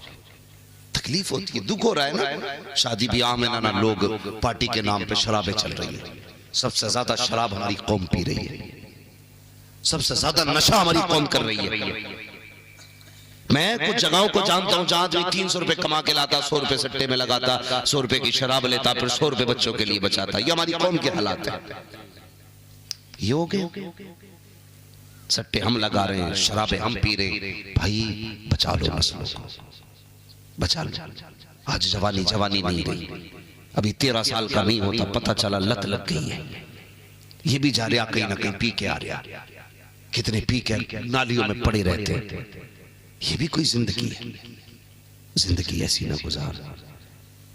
तकलीफ होती है, दुख हो रहा है ना। शादी ब्याह में ना लोग पार्टी के नाम पे शराबें चल रही है। सबसे ज्यादा शराब हमारी कौम पी रही है, सबसे ज्यादा नशा हमारी कौम कर रही है। मैं कुछ जगहों को जानता हूं जहां आदमी 300 रुपए कमा के लाता, 100 रुपए सट्टे में लगाता, 100 रुपए की शराब लेता, फिर 100 रुपए बच्चों के लिए बचाता। ये हमारी कौम के हालात है। ये हो गए, सट्टे हम लगा रहे हैं, शराबें हम पी रहे। भाई बचा लो नस्लों को, बचा लो। आज जवानी नहीं रही, अभी 13 साल का नहीं होता पता चला लत लग गई है। ये भी जा रहा कहीं ना कहीं पी के आ रहा, कितने पी के नालियों में पड़े रहते हैं। ये भी कोई जिंदगी है? जिंदगी ऐसी ना गुजार।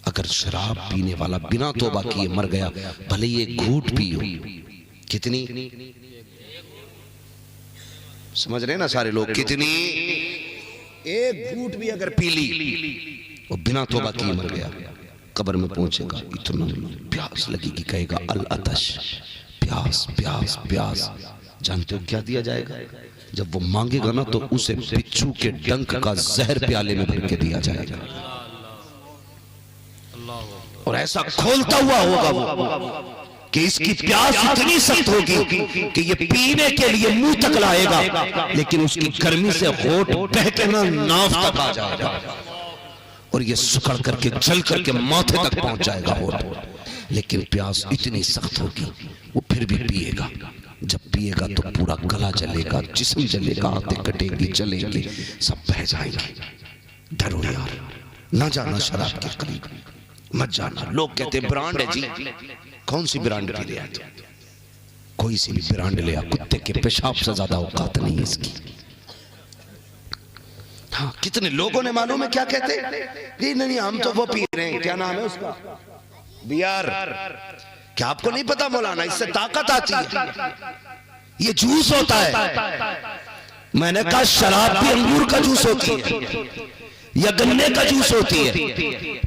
अगर शराब पीने वाला बिना तौबा किए मर गया, भले ये घूट पियो, कितनी समझ रहे ना सारे लोग, कितनी एक घूट भी अगर पी ली वो बिना तौबा किए मर गया, कब्र में पहुंचेगा इतना प्यास लगेगी, कहेगा अल अतश, प्यास प्यास प्यास। जानते हो क्या दिया जाएगा? जब वो मांगेगा ना तो उसे बिच्छू के डंक का जहर प्याले में भर के दिया जाएगा, और ऐसा खोलता हुआ होगा वो कि इसकी प्यास इतनी सख्त होगी कि ये पीने के लिए मुंह तक लाएगा, लेकिन उसकी गर्मी से होठ बह के ना नाव तक आ जाएगा, और ये सुखड़ करके जल करके माथे तक पहुंच जाएगा होठ। लेकिन प्यास इतनी सख्त होगी वो फिर भी पिएगा। जब पिएगा तो पूरा गला जलेगा, जिस्म जलेगा, आंखें कटेंगी, जलेंगे, सब बह जाएंगे। डरो यार, ना जाना शराब के करीब, मत जाना। लोग कहते हैं ब्रांड है जी, कौन सी ब्रांड पी लिया? कोई सी भी ब्रांड लिया, कुत्ते के पेशाब से ज्यादा औकात नहीं है इसकी। हाँ, कितने लोगों ने मालूम है क्या कहते? नहीं नहीं, हम तो वो पी रहे हैं, क्या नाम है उसका, बियर। क्या आपको नहीं पता मौलाना, इससे ताकत आती है, ये जूस होता है। मैंने कहा शराब भी अंगूर का जूस होती है या गन्ने का जूस होती है,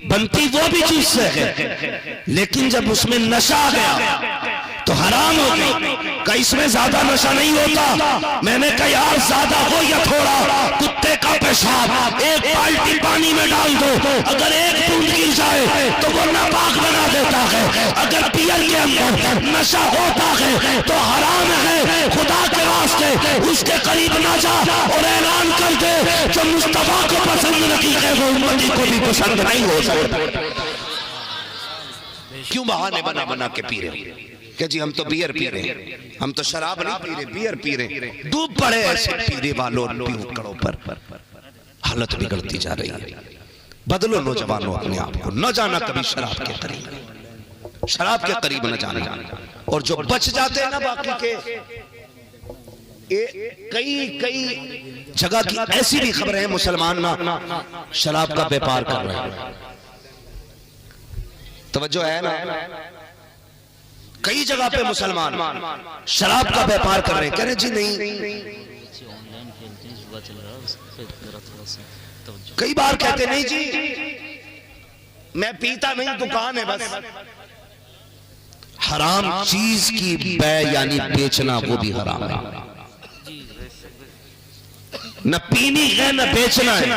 बनती वो भी जूस से है, लेकिन जब उसमें नशा आ गया तो हराम हो गई। का इसमें ज्यादा नशा नहीं होता। मैंने कहा यार ज्यादा हो या थोड़ा, कुत्ते का पेशाब एक बाल्टी पानी में डाल दो, अगर एक बूंद गिर जाए तो वो नापाक बना देता है। अगर बियर के अंदर नशा होता है तो हराम है, खुदा के वास्ते उसके करीब ना जा, और ऐलान कर दे जो मुस्तफा को पसंद नहीं है वो उम्मती को भी पसंद नहीं हो सकता। क्यों बहाने बना बना के पी रहे? कि जी हम तो बियर पी रहे हैं, हम तो शराब नहीं पी रहे, बियर पी रहे। डूब पड़े ऐसे पीने वालों पियक्कड़ों पर। हालत बिगड़ती जा रही है। बदलो नौजवानों अपने आप को, न जाना कभी शराब के करीब, शराब के करीब न जाना। और जो बच जाते हैं ना बाकी के, कई जगह की ऐसी भी खबरें हैं मुसलमान ना शराब का व्यापार कर रहे हैं। तवज्जो है ना, कई जगह पे मुसलमान शराब का व्यापार कर रहे हैं। कह रहे जी नहीं, कई बार कहते नहीं जी मैं पीता नहीं, दुकान है बस। हराम चीज की बै यानी बेचना वो भी हराम है। न पीनी है न बेचना है।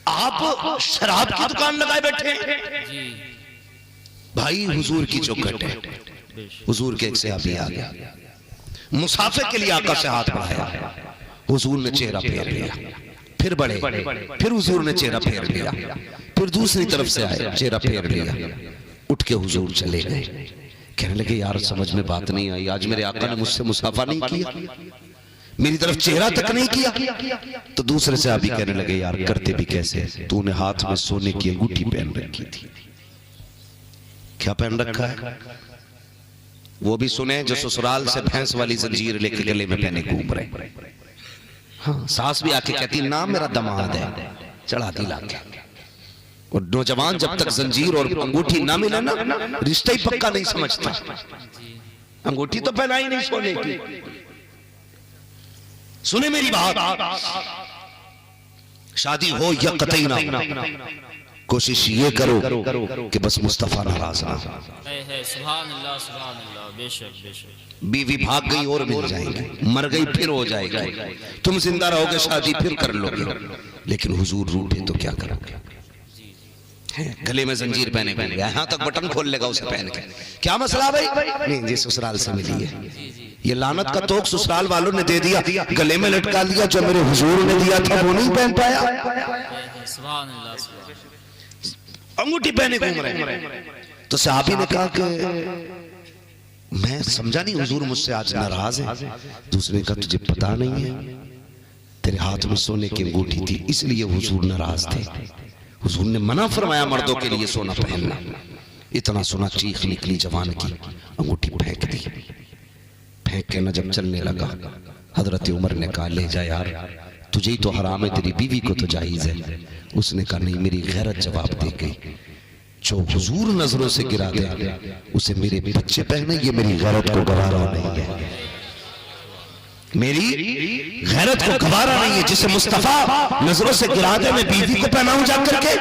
आप शराब की दुकान लगाए बैठे हैं भाई। हुजूर की चौखट है, हुजूर के एक सहाबी आ गया, मुसाफिर के लिए आका से हाथ बढ़ाया, हुजूर ने चेहरा फेर लिया, फिर बढ़े, फिर हुजूर ने चेहरा फेर लिया, फिर दूसरी तरफ से आए, चेहरा फेर लिया, उठ के हुजूर चले गए। कहने लगे यार समझ में बात नहीं आई, आज मेरे आका ने मुझसे मुसाफा नहीं किया, मेरी तरफ चेहरा तक नहीं किया। तो दूसरे से अभी कहने लगे यार करते भी कैसे, तूने हाथ में सोने की अंगूठी पहन रखी थी। क्या पहन रखा है वो भी सुने, जो ससुराल से भैंस वाली जंजीर लेके गले में पहने घूम रहे। हाँ, सास भी आके कहती ना मेरा दमाद है, चढ़ा दी लाके। और नौजवान जब तक जंजीर और अंगूठी ना मिले ना रिश्ता ही पक्का नहीं समझता। अंगूठी तो पहनाई नहीं सोने की। सुने मेरी बात, शादी हो या कतई ना हो, कोशिश ये करो कि बस मुस्तफा नाराज ना। सुभान अल्लाह, सुभान अल्लाह। बेशक बेशक। बीवी भाग गई और मिल जाएगी, मर गई फिर हो जाएगी, तुम जिंदा रहोगे शादी फिर कर लोगे। लेकिन हुजूर रूठे तो क्या करोगे? गले में जंजीर पहने पहन गया, यहाँ तक बटन खोल लेगा उसे पहन के। क्या मसला भाई? नहीं जी ससुराल से मिली है। ये लानत का तोक ससुराल वालों ने दे दिया, गले में लटका दिया, जो मेरे हुजूर ने दिया था वो नहीं पहन पाया। सुभान अल्लाह, सुभान। अंगूठी पहने घूम रहे हैं। तो सहाबी ने कहा कि मैं समझा नहीं हुजूर मुझसे आज नाराज है। दूसरे का तुझे पता नहीं है, तेरे हाथ में सोने की अंगूठी थी इसलिए हुजूर नाराज थे। हुजूर ने मना फरमाया मर्दों के लिए सोना पहनना। इतना सुना चीख निकली जवान की, अंगूठी फेंक दी। फेंक के न जब चलने लगा, हजरत उमर ने कहा ले जा यार, तुझे ही तो हराम है, तेरी बीवी को तो जायज है। उसने कहा नहीं, मेरी गैरत जवाब दे गई। जो हुजूर नजरों से गिरा दे उसे मेरे बच्चे पहने, ये मेरी गैरत को गवारा नहीं है, मेरी गैरत को गवारा नहीं है। जिसे मुस्तफा नजरों से गिरा दे मैं बीवी को पहनाऊं जाकर के,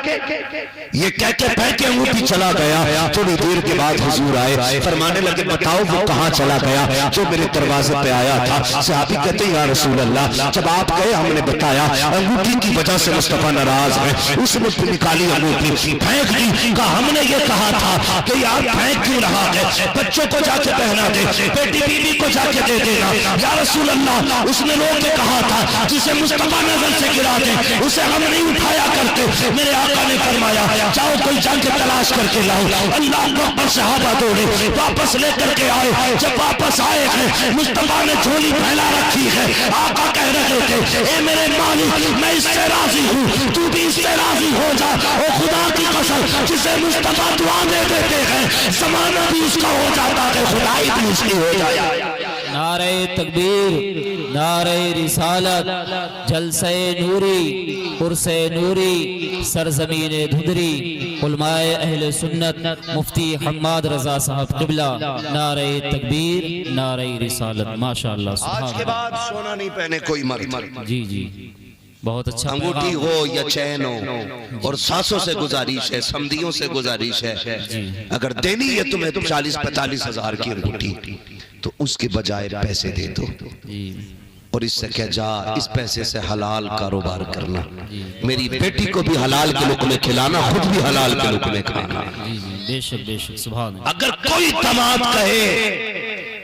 ये कह के फेंक के अंगूठी चला गया। थोड़ी देर के बाद हुजूर आए, फरमाने लगे बताओ वो कहाँ चला गया जो मेरे दरवाजे पे आया था। सहाबी कहते या रसूल अल्लाह, जब आप गए हमने बताया अंगूठी की वजह से मुस्तफा नाराज है। उसने निकाली अंगूठी फेंक दी। कहा हमने ये कहा था कि यार फेंक क्यों रहा है, बच्चों को जाके पहना दे, बेटी बीवी को जाके दे देना। या रसूल उसने लोग ने कहा था जिसे मुस्तफा नजर से गिरा दे उसे हम नहीं उठाया करते। मेरे आका ने फरमाया जाओ कोई जाके तलाश करके लाओ। अल्लाह अकबर, सहाबा दौड़े वापस लेकर के आए। जब वापस आए हैं मुस्तफा ने झोली फैला रखी है। आका कह रहे थे ए मेरे मालिक मैं इससे राजी हूँ, तू भी इससे राजी हो जा। ओ खुदा की कसम, जिसे मुस्तफा दुआ दे देते हैं ज़माना भी उसका हो जाता है, खुदाई भी उसकी हो जाती। नारे तकबीर, नारे रिसालत, जलसे नूरी, उर्से नूरी, सरजमीन धुदरी, उलमाए अहले सुन्नत मुफ्ती हम्माद रजा साहब क़िबला। नारे तकबीर, नारे रिसालत। माशाअल्लाह। आज के बाद सोना नहीं पहने कोई मर्द। जी जी, बहुत अच्छा। अंगूठी हो या चैन हो, और सासों से गुजारिश है, समधियों से गुजारिश है, अगर देनी है तुम्हें 40-45 हजार की अंगूठी तो उसके बजाय पैसे दे दो। और इससे क्या जा, इस पैसे से हलाल कारोबार करना, मेरी बेटी को भी हलाल के लुक़मे खिलाना, खुद भी हलाल के लुक़मे खाना। बेशक बेशक, सुभान। अगर कोई दामाद कहे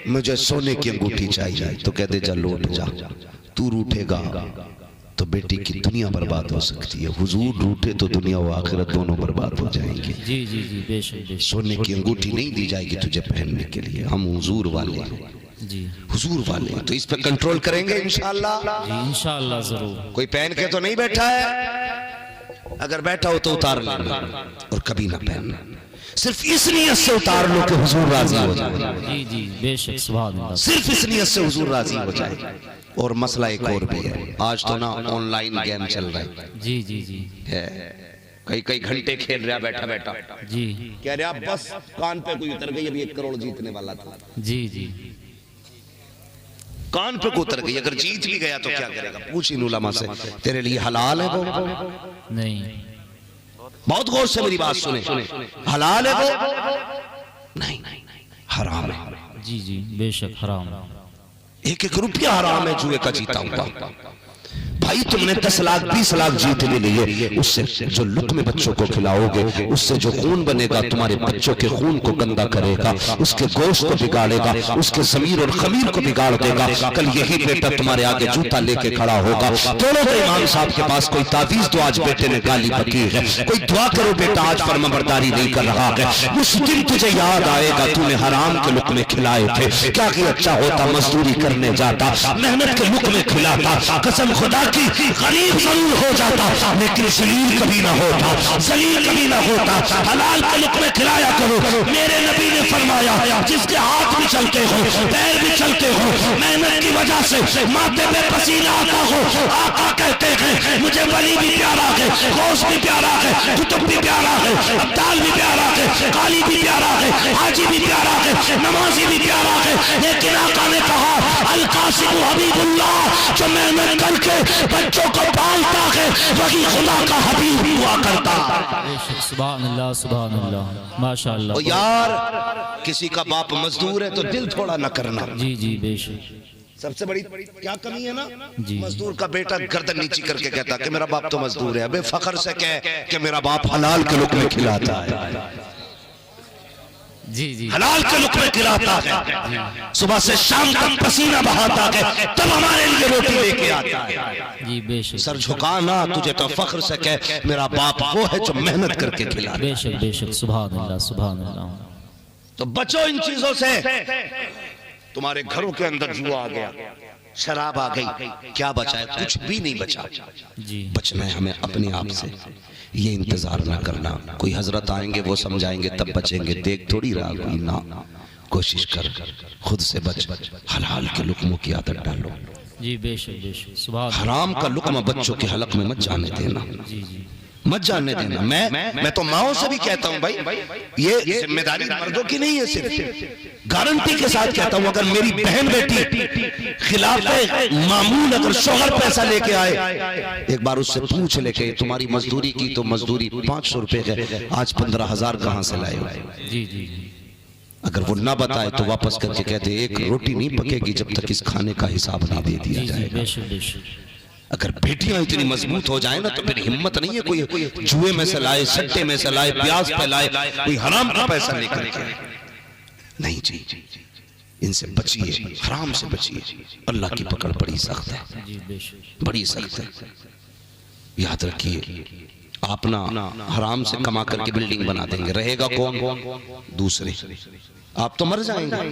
मुझे सोने की अंगूठी चाहिए तो कह दे जा लौट जा, तू रूठेगा तो बेटी की दुनिया बर्बाद हो सकती है। हुजूर रूठे तो दुनिया व आखिरत दोनों बर्बाद हो जाएंगे। जी जी जी बेशक बेशक। सोने की अंगूठी नहीं दी जाएगी तुझे पहनने के लिए। हम हुजूर वाले हैं, जी हुजूर वाले हैं, तो इस पे कंट्रोल करेंगे इंशाअल्लाह। जी इंशाअल्लाह जरूर। कोई पहन के तो नहीं बैठा है, अगर बैठा हो तो उतार लेना और कभी ना पहनना। सिर्फ इस नियत से उतार लो कि हुजूर राजी हो जाए। जी जी बेशक सुभान अल्लाह। सिर्फ इस नियत से हुजूर राजी हो जाए। और मसला एक और भी है, आज तो ना ऑनलाइन गेम चल रहा है। जी जी जी है, कई कई घंटे खेल रहा बैठा बैठा। जी कह रहे आप बस कान पे कोई उतर गई, अभी 1 करोड़ जीतने वाला था। जी जी कान पे को उतर गई, अगर जीत भी गया तो क्या करेगा? पूछ इन उलमा से, तेरे लिए हलाल है वो? नहीं। बहुत गौर से मेरी बात सुने, हलाल है वो? नहीं, हराम है। जी जी बेशक हराम। 1-1 रुपया हराम है जुए का जीता हुआ। भाई तुमने 10 लाख 20 लाख जीतने लिए, उससे जो लुत्मे बच्चों को खिलाओगे, उससे जो खून बनेगा तुम्हारे बच्चों के खून को गंदा करेगा, उसके गोश्त को बिगाड़ेगा, उसके ज़मीर और खमीर को बिगाड़ देगा। कल यही बेटा तुम्हारे आगे जूता लेके खड़ा होगा। दोनों के इमाम साहब के पास कोई तावीज दो, आज बेटे ने गाली बकी है, कोई दुआ करो बेटा आज फर्माबरदारी नहीं कर रहा है। उस दिन तुझे याद आएगा तूने हराम के लुक्मे खिलाए थे। क्या कि अच्छा होता मजदूरी करने जाता, मेहनत के लुक्मे खिलाता, कसम खुदा की गरीब जरूर हो जाता लेकिन जलील कभी ना होता, जलील कभी ना होता। हलाल के लुक्मे खिलाया करो। मेरे नबी ने फरमाया जिसके हाथ भी चलते हो, पैर भी चलते हो, मेहनत की वजह से माथे पे पसीना आता हो, आका कहते हैं मुझे वली भी प्यारा है, गौस भी प्यारा है, कुतुब भी प्यारा है, अब्दाल भी प्यारा है, काली भी प्यारा है, हाजी भी प्यारा है, नमाजी भी प्यारा है। लेकिन आका ने कहा अल कासिम हबीबुल्लाह, जो मेहनत करके बच्चों को पालता है वही खुदा का हबीब हुआ करता। सुभान अल्लाह सुभान अल्लाह माशाअल्लाह। ओ यार किसी का बाप मजदूर है तो दिल थोड़ा न करना। जी जी बेशक। सबसे बड़ी क्या कमी है ना, जी। मजदूर का बेटा गर्दन नीची करके कहता कि मेरा बाप तो मजदूर है। अबे फखर से कह कि मेरा बाप हलाल के लुक्मे खिलाता है। जी जी हलाल के लुक्मे खिलाता है, सुबह से शाम तक पसीना बहाता है, तब हमारे लिए रोटी लेके आता है। जी बेशक। सर झुकाना तुझे तो फख्र से कह मेरा बाप वो है जो मेहनत करके खिला। बेशक बेशक सुभान अल्लाह सुभान अल्लाह। तो बचो इन चीजों से। तुम्हारे घरों के अंदर जुआ आ गया, शराब आ गई, क्या बचा है? कुछ भी नहीं बचा। जी बचना है हमें अपने आप से। ये इंतजार ना करना कोई हजरत आएंगे वो समझाएंगे तब बचेंगे, देख थोड़ी रहा कोई ना। कोशिश कर खुद से बच, हलाल के लुक्मों की आदत डालो। जी बेशक बेशक सुभान। हराम का लुक्मा बच्चों के हलक में मत जाने देना, जी जी मत जाने देना। मैं तो माओ से भी कहता हूं भाई, ये जिम्मेदारी मर्दों की नहीं है, सिर्फ गारंटी के साथ कहता हूं अगर मेरी बहन बेटी खिलाफ मामूल अगर शोहर पैसा लेके आए, एक बार उससे पूछ लेके तुम्हारी मजदूरी की तो मजदूरी 500 रुपए है, आज 15,000 कहां से लाए हो? जी जी जी अगर वो ना बताए तो वापस करके कहते एक रोटी नहीं पकेगी जब तक इस खाने का हिसाब नहीं दे दिया जाएगा। बेशक बेशक। अगर बेटियां इतनी मजबूत हो जाए ना तो फिर हिम्मत नहीं है कोई जुए में से लाए, सट्टे में से लाए, ब्याज पे लाए, कोई हराम का पैसा लेकर के नहीं। जी इनसे बचिए, हराम से बचिए। अल्लाह की पकड़ बड़ी सख्त है, जी बेशक। बड़ी सख्त है। याद रखिए आप ना हराम से कमा करके बिल्डिंग बना देंगे, रहेगा कौन? दूसरे। आप तो मर जाएंगे,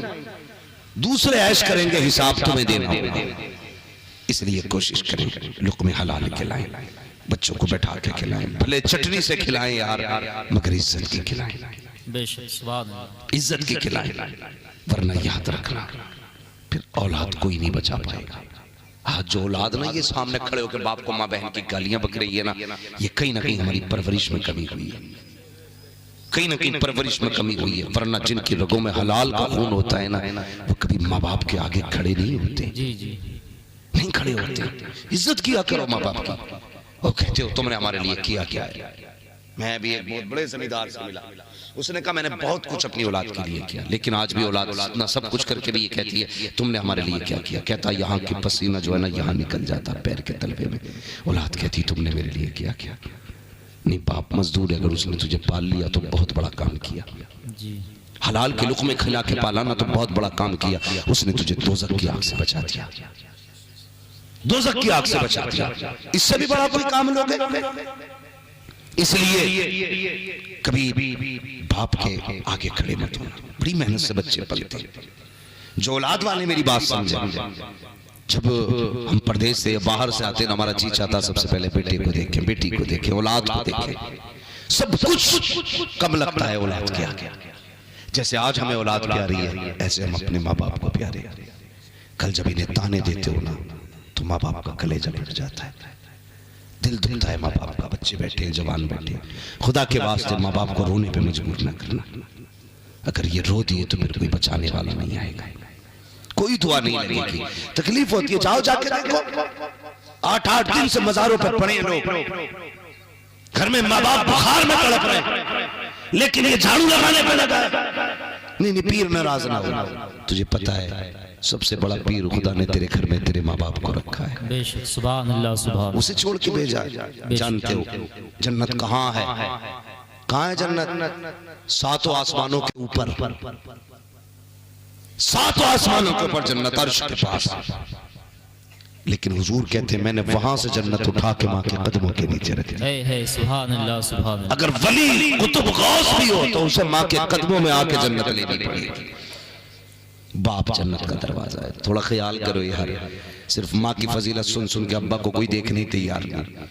दूसरे ऐश करेंगे, हिसाब तुम्हें देना होगा। इसलिए कोशिश करें लुक्मे हलाल खिलाएं, बच्चों को बैठा के खिलाएं, भले चटनी से खिलाएं यार, मगर इज्जत की खिलाएं, बेशक सुभान अल्लाह। इज्जत की खिलाएं। वरना याद रखना फिर औलाद कोई नहीं बचा पाएगा। आज जो औलाद ना ये सामने खड़े होकर बाप को माँ बहन की गालियां बक रही है ना, ये कहीं ना कहीं हमारी परवरिश में कमी हुई है, कहीं ना कहीं परवरिश में कमी हुई है। वरना जिनकी रगों में हलाल का खून होता है ना, वो कभी माँ बाप के आगे खड़े नहीं होते, जी जी नहीं खड़े होते। इज्जत किया करो माँ बाप की। वो कहते हो तुमने हमारे लिए किया क्या है? मैं भी एक बहुत बड़े जमींदार से मिला, उसने कहा मैंने बहुत कुछ अपनी औलाद के लिए किया, लेकिन आज भी औलाद ना सब कुछ करके भी ये कहती है तुमने हमारे लिए क्या किया? कहता यहाँ की पसीना जो है ना यहाँ निकल जाता पैर के तलवे में। औलाद कहती तुमने मेरे लिए क्या किया? नहीं बाप मजदूर है, अगर उसने तुझे पाल लिया तो बहुत बड़ा काम किया। जी हलाल के लुक्मे खिला के पाला ना तो बहुत बड़ा काम किया, उसने तुझे दोज़ख की आग से बचा दिया। दोज़ख की आग से बचा दिया। इससे भी बड़ा कोई काम लोगे? इसलिए कभी बाप के आगे खड़े मत होना। बड़ी मेहनत से बच्चे पलते हैं। जो औलाद वाले मेरी बात समझे, जब हम परदेश से या बाहर से आते हैं, हमारा जी चाहता सबसे पहले बेटे को देखें, बेटी को देखें, औलाद को देखें। सब कुछ कम लगता है औलाद के आगे। जैसे आज हमें औलाद प्यारी है, ऐसे हम अपने माँ बाप को प्यारे हैं। कल जब इन्हें ताने देते हो ना, तो माँ बाप का कलेजा फट जाता है, दिल दुखता है माँ बाप का। बच्चे बैठे हैं, जवान बैठे हैं, खुदा के वास्ते माँ बाप को रोने पे मजबूर ना करना। अगर ये रो दिए तो फिर कोई बचाने वाला नहीं आएगा, कोई दुआ नहीं लगेगी, तकलीफ होती है। जाओ जाके देखो, 8-8 दिन से मज़ारों पर पड़े लोग, घर में माँ बाप बुखार में तड़प रहे, लेकिन ये झाड़ू लगाने पे लगा है। नहीं, पीर नाराज ना हो। तुझे पता है सबसे बड़ा पीर खुदा ने तेरे घर में तेरे माँ बाप को रखा है। बेशक, सुभान अल्लाह, सुभान। उसे छोड़ के भेजा। जानते हो जन्नत कहाँ है? कहाँ है जन्नत? 7 आसमानों के ऊपर, 7 आसमानों के ऊपर जन्नत, अर्श के पास। लेकिन हुजूर कहते हैं मैंने वहां से जन्नत उठा के माँ के कदमों के नीचे रखी है। सुभान अल्लाह, सुभान अल्लाह। अगर वली कुतुब गौस भी हो तो उसे माँ के कदमों में आके जन्नत लेनी पड़ेगी। बाप जन्नत का दरवाजा है। थोड़ा ख्याल करो यार, सिर्फ माँ की फजीलत सुन सुन के अब्बा को कोई देखने तैयार नहीं।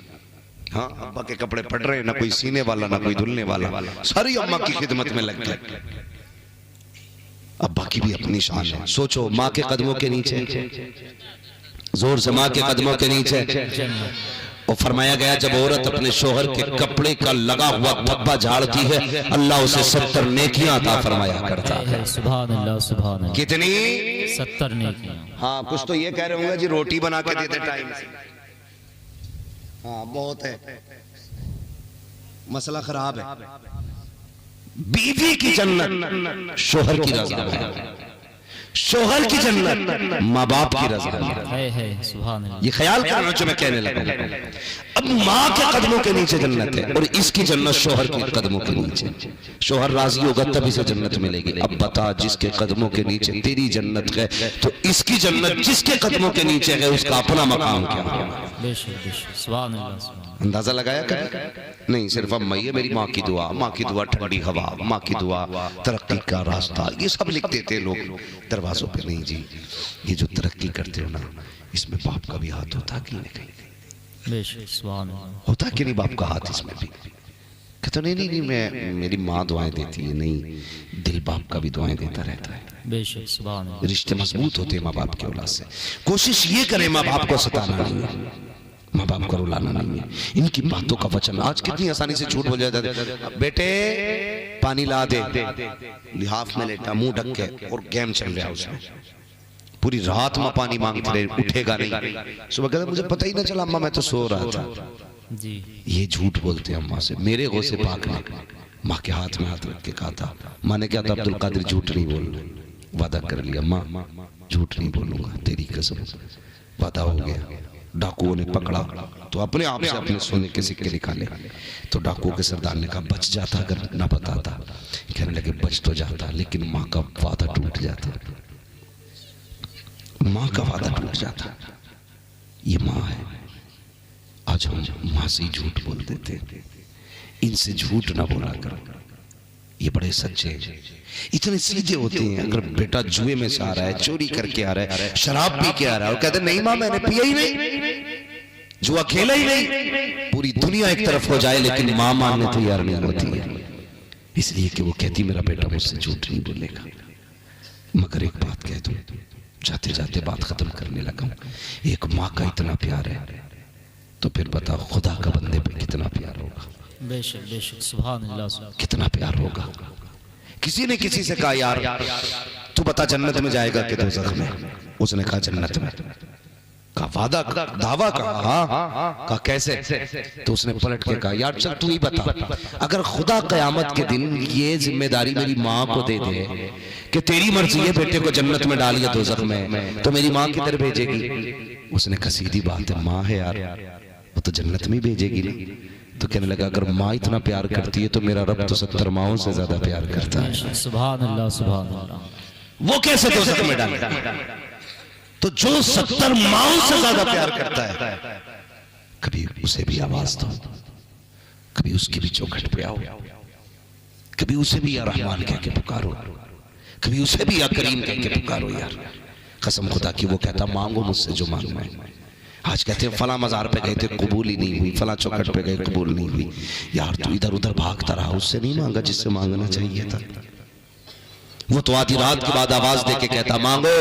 हाँ, अब्बा के कपड़े फट रहे, ना कोई सीने वाला ना कोई धुलने वाला, सारी अम्मा की खिदमत में लग गए। अब्बा की भी अपनी शान है। सोचो माँ के कदमों के नीचे, जोर से माँ के कदमों के नीचे। और फरमाया गया जब औरत अपने शोहर के कपड़े का लगा हुआ धब्बा झाड़ती है, अल्लाह उसे 70 नेकियां अता फरमाया करता है। सुभान अल्लाह, सुभान अल्लाह। कितनी? 70 नेकियां। हाँ, कुछ तो ये कह रहे होंगे जी रोटी बना के देते टाइम से। हाँ, बहुत है, मसला खराब है। बीवी की जन्नत शोहर की रज़ा है, शोहर की जन्नत माँ बाप की रज़ा है। सुभान अल्लाह। ये ख्याल करना जो मैं कहने लगा। अब माँ के कदमों के नीचे जन्नत है और इसकी जन्नत शोहर के कदमों के नीचे। शोहर राजी होगा तभी से जन्नत मिलेगी। अब बता, जिसके कदमों के नीचे तेरी जन्नत है तो इसकी जन्नत जिसके कदमों के नीचे है उसका अपना मकाम क्या है? सुभान अल्लाह। अंदाजा लगाया कर? नहीं, सिर्फ अब मैं, मेरी माँ की दुआ, माँ की दुआ ठंडी हवा, माँ की दुआ तरक्की का रास्ता, ये सब लिख देते लोग दरवाजों पे। नहीं जी, ये जो तरक्की करते हो ना, इसमें बाप का भी हाथ होता कि नहीं? होता कि नहीं बाप का हाथ इसमें भी? कहते नहीं, मैं, मेरी माँ दुआएं देती है। नहीं, दिल बाप का भी दुआएं देता रहता है। रिश्ते मजबूत होते हैं माँ बाप के औलाद से। कोशिश ये करें माँ बाप को सताना नहीं है, माँ बाप को रुलाना नहीं है। इनकी बातों का वचन आज कितनी आसानी से झूठ बोल जाता है। बेटे पानी ला दे, लिहाफ में लेटा, मुंह ढक के, और गेम चल रहा है उसमें। पूरी रात माँ पानी मांगते रहे, उठेगा नहीं। सुबह कहता मुझे पता ही ना चला अम्मा, मैं तो सो रहा था जी। ये झूठ बोलते हैं अम्मा से। मेरे गौ से पाक ने माँ के हाथ में हाथ रख के कहा था। माँ ने क्या था, अब्दुल कादिर झूठ नहीं बोलना, वादा कर लिया माँ झूठ नहीं बोलूंगा, तेरी कसम, वादा हो गया। डाकुओं ने पकड़ा तो अपने आप से अपने सोने के सिक्के निकाले। तो डाकुओं के सरदार ने कहा बच जाता अगर ना बताता। कहने लगे बच तो जाता, लेकिन माँ का वादा टूट जाता, माँ का वादा टूट जाता। ये माँ है। आज हम माँ से झूठ बोल देते हैं। इनसे झूठ ना बोला करो, ये बड़े सच्चे हैं, इतने सीधे होते हैं। अगर बेटा जुए में से आ रहा है, चोरी करके आ रहा है, शराब पी के आ रहा है, और कहते नहीं माँ मैंने पिया ही नहीं, जुआ खेला ही नहीं, पूरी दुनिया एक तरफ हो जाए लेकिन माँ मानने तैयार नहीं होती है, इसलिए कि वो कहती मेरा बेटा मुझसे झूठ नहीं बोलेगा। मगर एक बात कह दूं, जाते जाते बात खत्म करने लगा, एक माँ का इतना प्यार है तो फिर बता खुदा का बंदे पे कितना प्यार होगा। बेशक बेशक, सुभान अल्लाह, कितना प्यार होगा। किसी ने किसी से कहा यार तू बता जन्नत में जाएगा कि दोज़ख में? उसने कहा जन्नत में। का वादा दावा कहा, हाँ कहा कैसे? तो उसने पलट के कहा यार चल तू ही बता, अगर खुदा कयामत के दिन ये जिम्मेदारी मेरी माँ को दे दे कि तेरी मर्जी है बेटे को जन्नत में डालिए दोज़ख में, तो मेरी माँ किधर भेजेगी? उसने कहा सीधी बात है, माँ है यार, वो तो जन्नत में भेजेगी ना। तो कहने लगा अगर माँ इतना प्यार करती है तो मेरा रब तो 70 माओं से ज्यादा प्यार करता है। सुभान अल्लाह, सुभान अल्लाह। वो कैसे दोज़ख में डाले? तो जो 70 माओं से ज्यादा प्यार करता है, कभी उसे भी आवाज दो, कभी उसकी भी चौखट पे आओ, कभी उसे भी या रहमान कह के पुकारो, कभी उसे भी या करीम कह के पुकारो। यार कसम खुदा की, वो कहता मांगो मुझसे जो मांगना है। आज कहते हैं फला मजार पे गए थे कबूल ही नहीं हुई, फला चौखट पे गए कबूल नहीं हुई। यार तू इधर उधर भागता रहा, उससे नहीं मांगा जिससे मांगना चाहिए था। वो तो आधी रात के बाद आवाज देके कहता मांगो,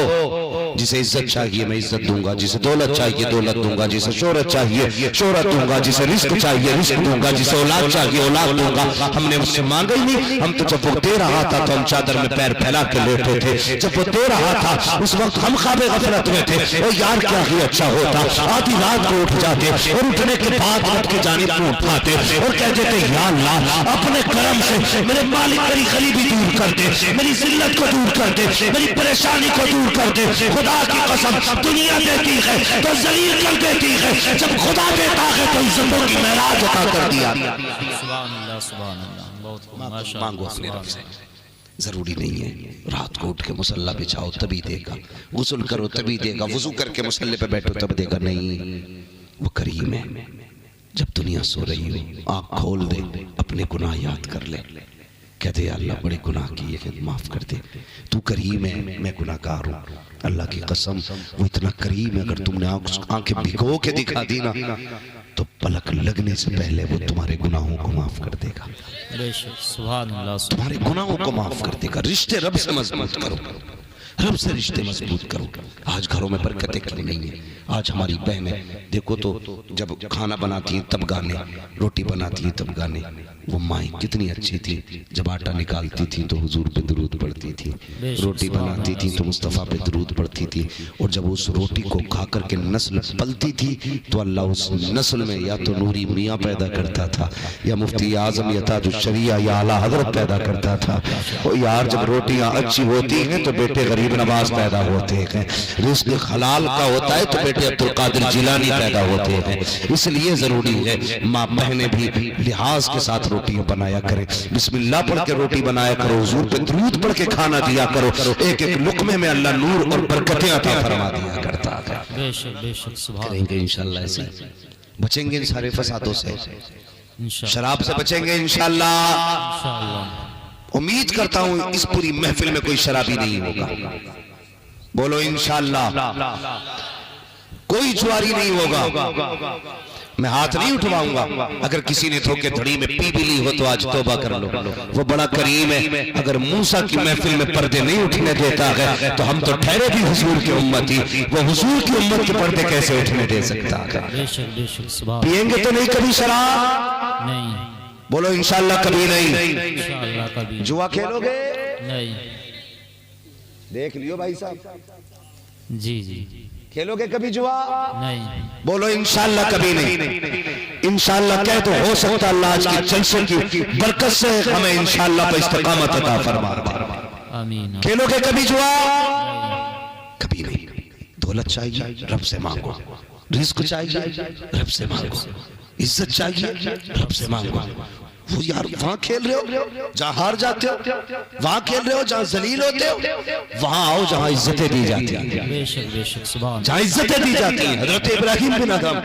जिसे इज्जत चाहिए मैं इज्जत दूंगा, जिसे दौलत चाहिए दौलत दूंगा, जिसे शोहरत चाहिए शोहरत दूंगा, जिसे रिस्क चाहिए रिस्क दूंगा, जिसे औलाद चाहिए औलाद दूंगा। हमने उससे मांगा ही नहीं। हम तो जब वो दे रहा था तो हम चादर में पैर फैला के लेटे थे। जब वो दे रहा था उस वक्त हम ख्वाबे गफलत में थे। ओ यार क्या ही अच्छा होता, आधी रात को उठ जाते और उठने के बाद रब की जानिब मुंह उठाते और कहते थे या अल्लाह अपने करम से मेरे मालिक मेरी गरीबी दूर कर दे, मेरी जिल्लत को दूर कर दे, मेरी परेशानी को दूर कर दे। खुदा की कसम दुनिया देती है तो जलील कर देती है, जब खुदा देता है तो इज्जतों की महराज अता कर दिया। सुभान अल्लाह सुभान अल्लाह। बहुत माशाअल्लाह। मांगो अपने रब से, जरूरी नहीं है रात को उठ के मुसल्ला बिछाओ तभी देगा, गुस्ल करो तभी देगा, वुजू करके मुसल्ले पे बैठो तब देगा। नहीं, वो करीम है। जब दुनिया सो रही हो आंख खोल दे, अपने गुनाह याद कर ले, कहते अल्लाह बड़े गुनाह किए हैं माफ कर दे, तू करीम है मैं गुनाहगार हूँ। अल्लाह की कसम वो इतना करीम है, अगर तुमने आंखें भिगो के दिखा दी ना तो पलक लगने से पहले वो तुम्हारे गुनाहों को माफ कर देगा। सुभान अल्लाह। तुम्हारे गुनाहों को माफ कर देगा। रिश्ते रब से मजबूत करो, रब से रिश्ते मजबूत करो। आज घरों में बरकतें क्यों नहीं है? आज हमारी बहनें देखो तो जब खाना बनाती हैं तब गाने, रोटी बनाती हैं तब गाने। वो माएँ कितनी अच्छी थी, जब आटा निकालती थी तो हुजूर पे दुरूद पढ़ती थी, रोटी बनाती थी तो मुस्तफ़ा पे दुरूद पढ़ती थी, और जब उस रोटी को खा कर के नस्ल पलती थी तो अल्लाह उस नस्ल में या तो नूरी मियाँ पैदा करता था या मुफ्ती आजम या ताजुश्शरिया या आला हजरत पैदा करता था। और यार जब रोटियाँ अच्छी होती हैं तो बेटे गरीब नवाज पैदा होते हैं, रिज़्क़ हलाल का होता है तो बेटे अब्दुल कादिर जिलानी पैदा होते हैं। इसलिए जरूरी है माँ बहनें भी लिहाज के साथ रोटियां बनाया करें, बिस्मिल्लाह पढ़ के रोटी बनाया करो, हुजूर पे दुरूद पढ़ के खाना दिया करो। एक एक लुक़मे में अल्लाह नूर और बरकतें अता फरमा दिया करता है। बेशक बेशक सुभान। करेंगे इंशाअल्लाह, ऐसे बचेंगे इन सारे फसादों से, शराब से बचेंगे इंशाअल्लाह। उम्मीद करता हूँ इस पूरी महफिल में कोई शराबी नहीं होगा, बोलो इंशाअल्लाह। कोई जुआरी नहीं होगा, मैं हाथ नहीं उठवाऊंगा। अगर किसी ने धोखे धड़ी में पी भी ली हो तो आज तौबा कर लो, वो बड़ा करीम है। अगर मूसा की महफिल में पर्दे नहीं उठने देता है तो हम तो ठहरे भी हुजूर की उम्मती, वो हुजूर की उम्मत के पर्दे कैसे उठने दे सकता है? बेशक बेशक सुभान। पिएंगे तो नहीं कभी शराब? नहीं, बोलो इंशाअल्लाह कभी नहीं। इंशाअल्लाह कभी जुआ खेलोगे? नहीं। देख लियो भाई साहब, जी जी। खेलोगे कभी जुआ? नहीं। बोलो इंशाअल्लाह कभी नहीं। इंशाअल्लाह कह तो हो सकता अल्लाह आज की जलसे की बरकत से हमें इंशाअल्लाह पर इस्तिकामत अता फरमा दे। आमीन। खेलोगे कभी जुआ? कभी नहीं। दौलत चाहिए रब से मांगो, रिज़्क़ चाहिए रब से मांगो, इज्जत चाहिए रब से मांगो। वो यार वहां खेल रहे हो जहां हार जाते हो, वहां खेल रहे हो जहां जलील होते हो, वहां आओ जहां इज्जतें दी जाती हैं। बेशक बेशक सुभान। जहां इज्जतें दी जाती हैं। हजरत इब्राहिम बिन अदहम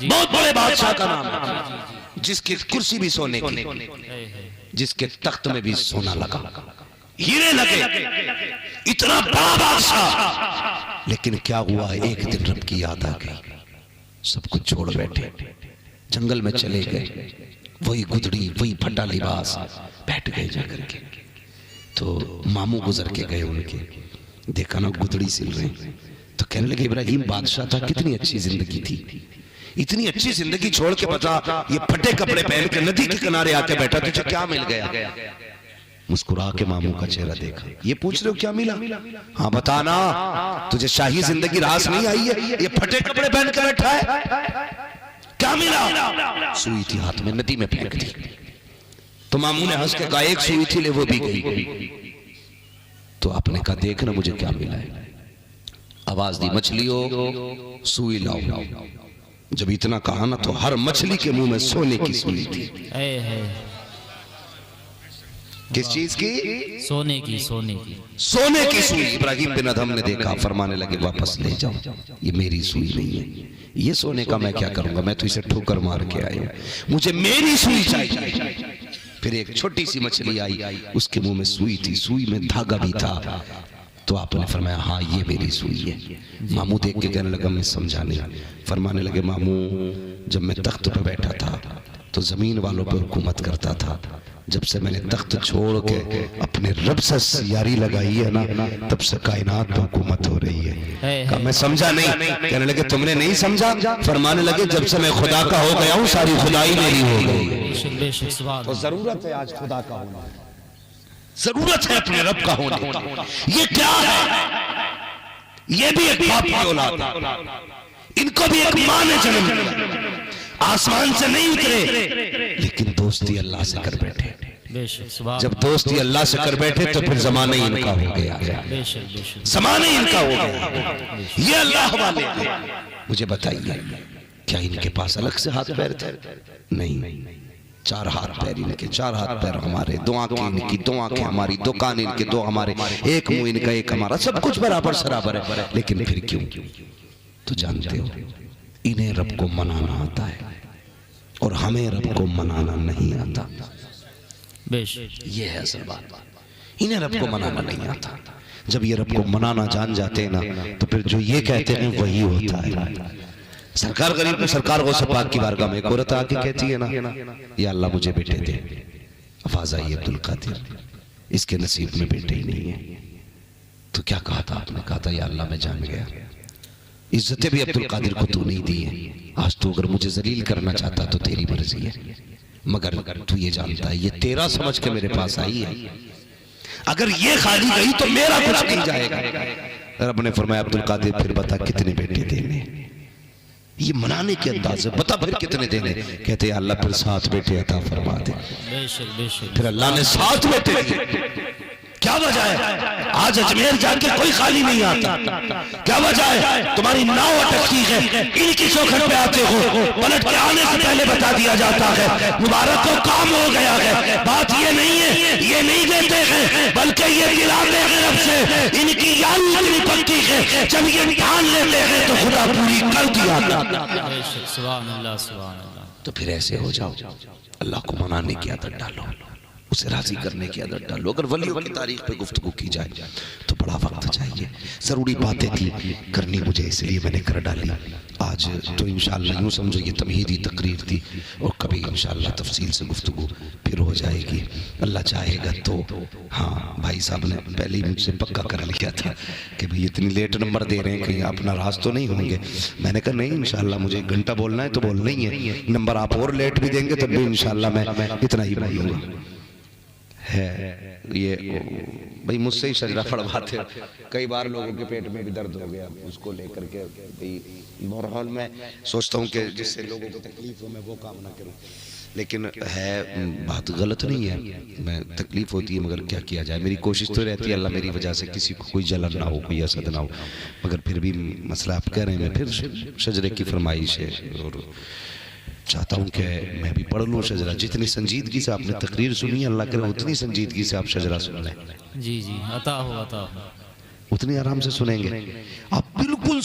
बहुत बड़े बादशाह का नाम है, जिसकी कुर्सी भी सोने की, जिसके तख्त में भी सोना लगा, हीरे लगे, इतना बड़ा बादशाह। लेकिन क्या हुआ, एक दिन रब की याद आ गई, सब कुछ छोड़ बैठे, जंगल में चले गए, वही गुदड़ी वही फटा लिबास, बैठ गए जाकर के। तो मामू गुजर के गए उनके, देखा ना गुदड़ी सिल रहे, तो कहने लगे इब्राहिम बादशाह था, कितनी अच्छी जिंदगी थी, इतनी अच्छी जिंदगी छोड़ के बता ये फटे कपड़े पहन के नदी के किनारे आके बैठा, तुझे क्या मिल गया? मुस्कुरा के मामू का चेहरा देखा, ये पूछ रहे हो क्या मिला? हाँ बताना, तुझे शाही जिंदगी रास नहीं आई है, ये फटे कपड़े पहन के बैठा है, क्या मिला? सुई थी हाथ में, नदी में फेंक दी। तो मामू ने हंस के कहा एक सुई थी ले वो भी गई। तो आपने कहा देखना मुझे क्या मिला है। आवाज दी मछलियों सुई लाओ। जब इतना कहा ना तो हर मछली के मुंह में सोने की सुई थी। किस चीज की? सोने की, सोने की। सोने की सुई। इब्राहिम बिन अदहम ने देखा, फरमाने लगे वापस ले जाओ, ये मेरी सुई नहीं है, ये सोने का मैं क्या करूंगा, मैं तो इसे ठोकर मार के आया, मुझे मेरी सुई चाहिए। फिर एक छोटी सी मछली आई, उसके मुंह में सुई थी, सुई में धागा भी था। तो आपने फरमाया हाँ ये मेरी सुई है। मामू देख के कहने लगा मैं समझा नहीं। फरमाने लगे मामू जब मैं तख्त पर बैठा था तो जमीन वालों पर हुकूमत करता था, जब से मैंने तख्त छोड़ के अपने रब से यारी लगाई है ना, तब से कायनात पर हुकूमत हो रही है। कहा मैं समझा नहीं। कहने लगे तुमने नहीं समझा? फरमाने लगे जब से मैं खुदा का हो गया हूँ सारी खुदाई मेरी हो गई। तो जरूरत है आज खुदा का होना, जरूरत है अपने रब का होने की। ये क्या है? ये भी एक बाप की औलाद है, इनको भी एक मां ने जन्म दिया, आसमान से नहीं उतरे, लेकिन दोस्ती अल्लाह से कर बैठे। जब दोस्ती अल्लाह से कर बैठे तो फिर जमाना ही इनका हो गया, जमाना ही इनका हो गया। ये अल्लाह वाले मुझे बताइए क्या इनके पास अलग से हाथ पैर थे? नहीं, चार हाथ पैर इनके, चार हाथ पैर हमारे, दो आंखें इनकी, दो आंखें हमारी, दो कान इनके, दो हमारे, एक मुंह इनका एक हमारा, सब कुछ बराबर सराबर है। लेकिन फिर क्यों? तो जानते हो इन्हें रब को मनाना आता है और हमें रब को मनाना नहीं आता। ये है असल बात, इन्हें रब को मनाना नहीं आता। जब ये रब को मनाना जान जाते हैं ना तो फिर जो ये कहते हैं वही होता है। सरकार गरीब में सरकार गौसे पाक की बारगाह में एक औरत आके कहती है ना या अल्लाह मुझे बेटे दे। अफाजा ये अब्दुल कादिर, इसके नसीब में बेटे ही नहीं है। तो क्या कहा था आपने? कहा था या अल्लाह मैं जान गया, इज्जतें भी अब्दुल कादिर को तू नहीं दी है, आज तू अगर मुझे जलील करना चाहता तो तेरी मर्जी है, मगर तू ये जानता है ये तेरा समझ के मेरे पास आई है, अगर ये खाली गई तो मेरा कुछ नहीं जाएगा। रब ने फरमाया अब्दुल कादिर फिर बता कितने बेटे देने? ये मनाने के अंदाज है, बता फिर कितने देने? कहते अल्लाह फिर 7 बेटे अता फरमा दे। फिर अल्लाह ने 7 बेटे दिए। क्या वजह है? आज अजमेर जाके कोई खाली नहीं आता। क्या वजह है? तुम्हारी नाव अटकती है, इनकी चौखट पे आते हो, पलट के आने से पहले बता दिया जाता है मुबारक को काम हो गया है। बात ये नहीं है, ये नहीं देते हैं, बल्कि ये दिलाते हैं रब से इनकी याद इतनी पक्की है, जब ये ठान लेते हैं तो खुदा पूरी कर दिया। सुभान अल्लाह, सुभान अल्लाह। तो फिर ऐसे हो जाओ, अल्लाह को मनाने की आदत डालो, उसे राजी करने की आदत डालो। अगर वलियों की तारीख पे गुफ्तगू की जाए तो बड़ा वक्त चाहिए। जरूरी बातें थी करनी मुझे, इसलिए मैंने कर डाली। आज तो इंशाअल्लाह यूँ समझो ये तमहीदी तकरीर थी और कभी इंशाअल्लाह तफसील से गुफ्तगू फिर हो जाएगी अल्लाह चाहेगा तो। हाँ भाई साहब ने पहले ही मुझसे पक्का कर लिया था कि भाई इतनी लेट नंबर दे रहे हैं कहीं आप नाराज तो नहीं होंगे। मैंने कहा नहीं इंशाअल्लाह मुझे 1 घंटा बोलना है तो बोलना ही है, नंबर आप और लेट भी देंगे तब भी इंशाअल्लाह मैं इतना ही बोलूँगा। है ये भाई मुझसे ही शजरा फड़वाते, कई बार लोगों के पेट में भी दर्द हो गया उसको लेकर के। भाई बहरहाल मैं सोचता हूँ कि जिससे लोगों को तकलीफ हो मैं वो काम ना करूँ, लेकिन है बात गलत नहीं है, मैं तकलीफ होती है मगर क्या किया जाए। मेरी कोशिश तो रहती है अल्लाह मेरी वजह से किसी को कोई जलन ना हो, कोई असद ना हो, मगर फिर भी मसला आप कह रहे हैं मैं फिर शजरे की फरमाइश है और चाहता हूँ कि मैं भी पढ़ लूँ शजरा। जितनी संजीदगी से आपने तकरीर सुनी अल्लाह करे उतनी संजीदगी से आप शजरा सुन लें। जी जी, अता हो, अता हो। उतनी आराम से सुनेंगे आप, बिल्कुल